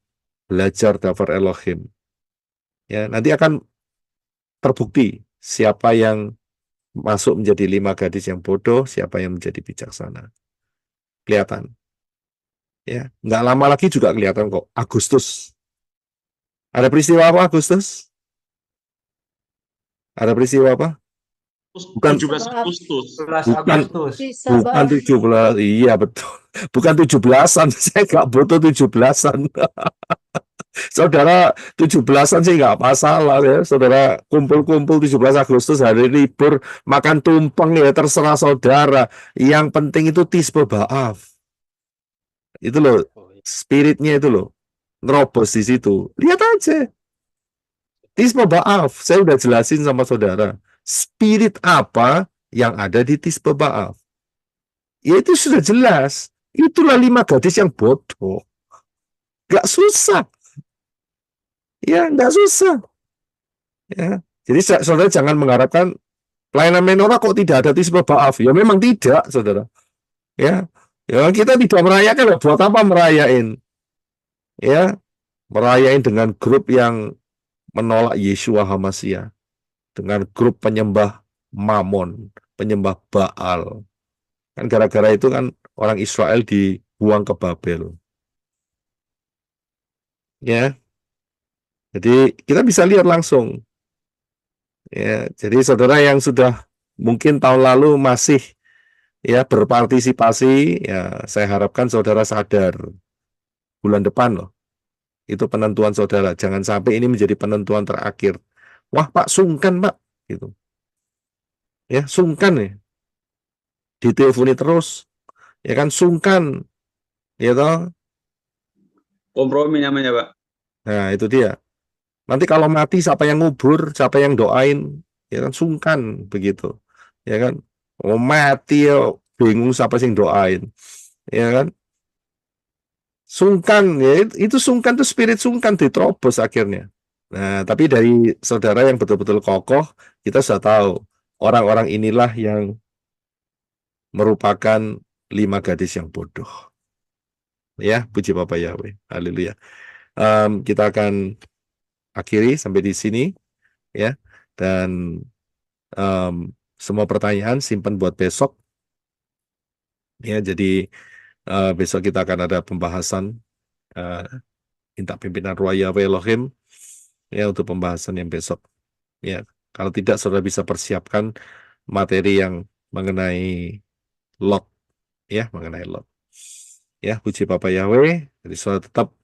belajar Davar Elohim. Ya, nanti akan terbukti siapa yang masuk menjadi 5 gadis yang bodoh, siapa yang menjadi bijaksana. Kelihatan. Ya, nggak lama lagi juga kelihatan kok. Agustus. Ada peristiwa apa Agustus? Ada peristiwa apa? Bukan 17 Agustus. 11 Agustus. Bukan 17. Iya betul. Bukan 17-an. Saya nggak butuh 17-an. Saudara 17-an sih nggak masalah ya. Saudara kumpul-kumpul 17 Agustus hari libur, makan tumpeng ya terserah saudara. Yang penting itu Tisbe B'Av. Itu loh, spiritnya itu loh. Nerobos di situ. Lihat aja. Tisbe B'Av, saya udah jelasin sama saudara. Spirit apa yang ada di Tisbe B'Av? Ya itu sudah jelas. Itulah 5 gadis yang bodoh. Gak susah. Ya, nggak susah. Ya, jadi saudara jangan mengharapkan pelayanan menorah kok tidak ada Tisbe B'Av. Ya memang tidak, saudara. Ya, kita tidak merayakan. Buat apa merayain? Ya, merayain dengan grup yang menolak Yeshua HaMashiach, dengan grup penyembah Mamon, penyembah Baal. Kan gara-gara itu kan orang Israel dibuang ke Babel. Ya. Jadi kita bisa lihat langsung. Ya, jadi saudara yang sudah mungkin tahun lalu masih ya berpartisipasi, ya saya harapkan saudara sadar bulan depan loh. Itu penentuan saudara. Jangan sampai ini menjadi penentuan terakhir. Wah, Pak sungkan, Pak, gitu. Ya, sungkan ya. Diteleponi terus. Ya kan sungkan. Ya toh. Kompromi namanya, Pak. Nah, itu dia. Nanti kalau mati siapa yang ngubur, siapa yang doain, ya kan sungkan begitu. Ya kan? Oh, mati ya bingung siapa yang doain. Ya kan? Sungkan ya, itu sungkan tuh spirit sungkan diterobos akhirnya. Nah, tapi dari saudara yang betul-betul kokoh, kita sudah tahu orang-orang inilah yang merupakan 5 gadis yang bodoh. Ya, puji Bapak Yahweh. Haleluya. Kita akan akhiri sampai di sini ya, dan semua pertanyaan simpan buat besok ya. Jadi besok kita akan ada pembahasan minta pimpinan Ruah Yahweh Elohim ya untuk pembahasan yang besok ya. Kalau tidak saudara bisa persiapkan materi yang mengenai Lot ya, mengenai Lot ya. Puji Bapak Yahweh. Jadi saudara tetap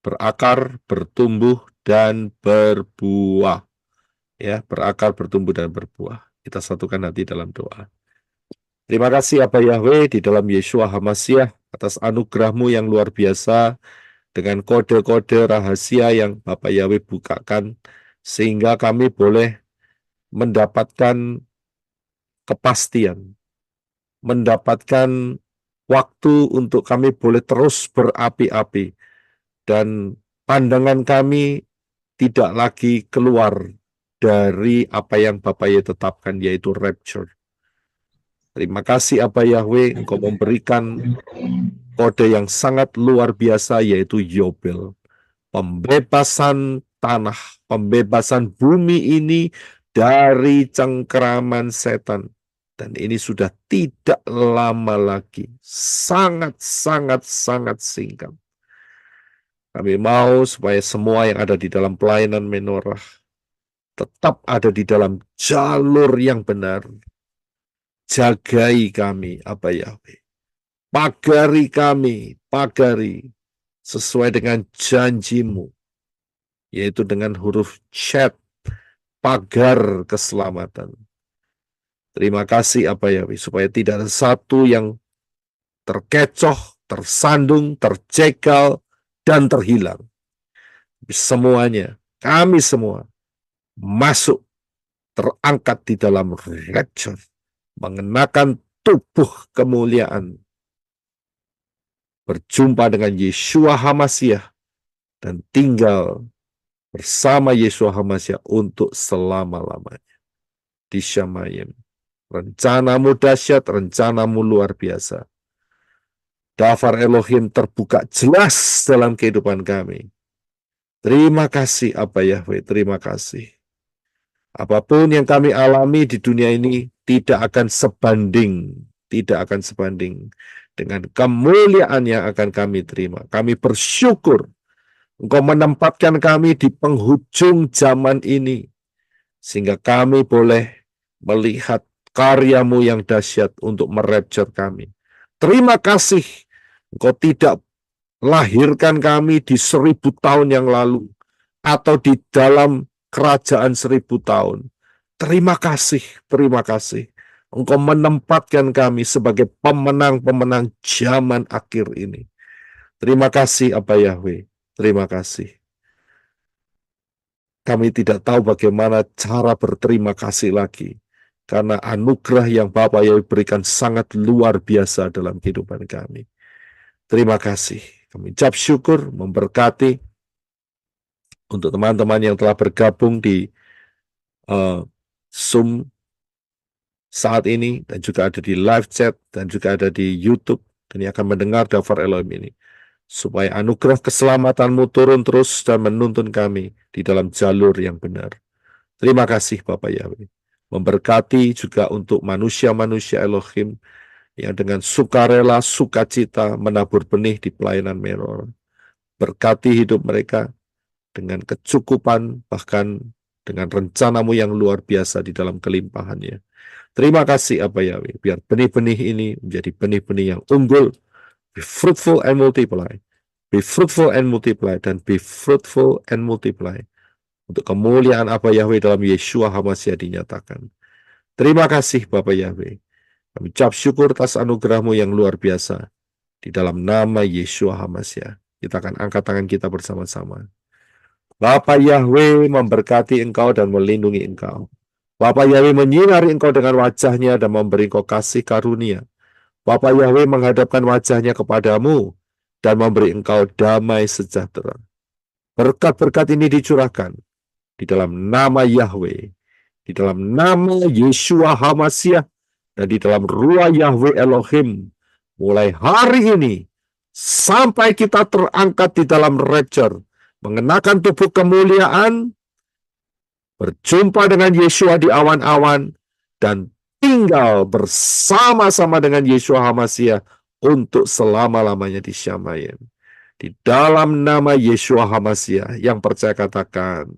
berakar, bertumbuh dan berbuah ya, berakar, bertumbuh dan berbuah. Kita satukan hati dalam doa. Terima kasih Aba Yahweh di dalam Yeshua HaMashiach atas anugerah-Mu yang luar biasa dengan kode-kode rahasia yang Bapak Yahweh bukakan sehingga kami boleh mendapatkan kepastian, mendapatkan waktu untuk kami boleh terus berapi-api dan pandangan kami tidak lagi keluar dari apa yang Bapak Yahweh tetapkan, yaitu rapture. Terima kasih Aba Yahweh, Engkau memberikan kode yang sangat luar biasa, yaitu Yobel. Pembebasan tanah, pembebasan bumi ini dari cengkeraman setan. Dan ini sudah tidak lama lagi. Sangat singkat. Kami mau supaya semua yang ada di dalam pelayanan menorah tetap ada di dalam jalur yang benar. Jagai kami, Aba Yahweh. Pagari kami, pagari sesuai dengan janji-Mu, yaitu dengan huruf Chet, pagar keselamatan. Terima kasih Aba Yahweh, supaya tidak ada satu yang terkecoh, tersandung, terjegal, dan terhilang. Semuanya, kami semua, masuk, terangkat di dalam rapture, mengenakan tubuh kemuliaan, berjumpa dengan Yeshua HaMashiach, dan tinggal bersama Yeshua HaMashiach untuk selama-lamanya. Di Shamayim. Rencana-Mu dahsyat, rencana-Mu luar biasa. Dafar Elohim terbuka jelas dalam kehidupan kami. Terima kasih Aba Yahweh, terima kasih. Apapun yang kami alami di dunia ini tidak akan sebanding dengan kemuliaan yang akan kami terima. Kami bersyukur Engkau menempatkan kami di penghujung zaman ini, sehingga kami boleh melihat karya-Mu yang dahsyat untuk merapture kami. Terima kasih Engkau tidak lahirkan kami di 1000 tahun yang lalu atau di dalam kerajaan 1000 tahun. Terima kasih. Engkau menempatkan kami sebagai pemenang-pemenang zaman akhir ini. Terima kasih Aba Yahweh. Terima kasih. Kami tidak tahu bagaimana cara berterima kasih lagi, karena anugerah yang Bapak Yahweh berikan sangat luar biasa dalam kehidupan kami. Terima kasih. Kami ucap syukur, memberkati untuk teman-teman yang telah bergabung di Zoom saat ini, dan juga ada di live chat, dan juga ada di YouTube, dan yang akan mendengar Dafar Elohim ini. Supaya anugerah keselamatan-Mu turun terus dan menuntun kami di dalam jalur yang benar. Terima kasih Bapak Yahweh. Memberkati juga untuk manusia-manusia Elohim yang dengan sukarela, sukacita menabur benih di pelayanan menorah. Berkati hidup mereka dengan kecukupan, bahkan dengan rencana-Mu yang luar biasa di dalam kelimpahannya. Terima kasih Aba Yahweh, biar benih-benih ini menjadi benih-benih yang unggul. Be fruitful and multiply. Be fruitful and multiply, dan be fruitful and multiply. Untuk kemuliaan Aba Yahweh dalam Yeshua HaMashiach dinyatakan. Terima kasih Bapak Yahweh. Kami ucap syukur atas anugerah-Mu yang luar biasa. Di dalam nama Yeshua HaMashiach. Kita akan angkat tangan kita bersama-sama. Bapak Yahweh memberkati engkau dan melindungi engkau. Bapak Yahweh menyinari engkau dengan wajah-Nya dan memberi engkau kasih karunia. Bapak Yahweh menghadapkan wajah-Nya kepadamu dan memberi engkau damai sejahtera. Berkat-berkat ini dicurahkan di dalam nama Yahweh, di dalam nama Yeshua HaMashiach, dan di dalam ruah Yahweh Elohim, mulai hari ini sampai kita terangkat di dalam rapture, mengenakan tubuh kemuliaan, berjumpa dengan Yeshua di awan-awan, dan tinggal bersama-sama dengan Yeshua HaMashiach untuk selama-lamanya di Shamayim. Di dalam nama Yeshua HaMashiach, yang percaya katakan,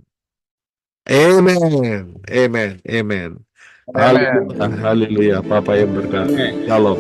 Amen, Amen, Amen. Haleluya, haleluya. Bapak yang berkati. Shalom.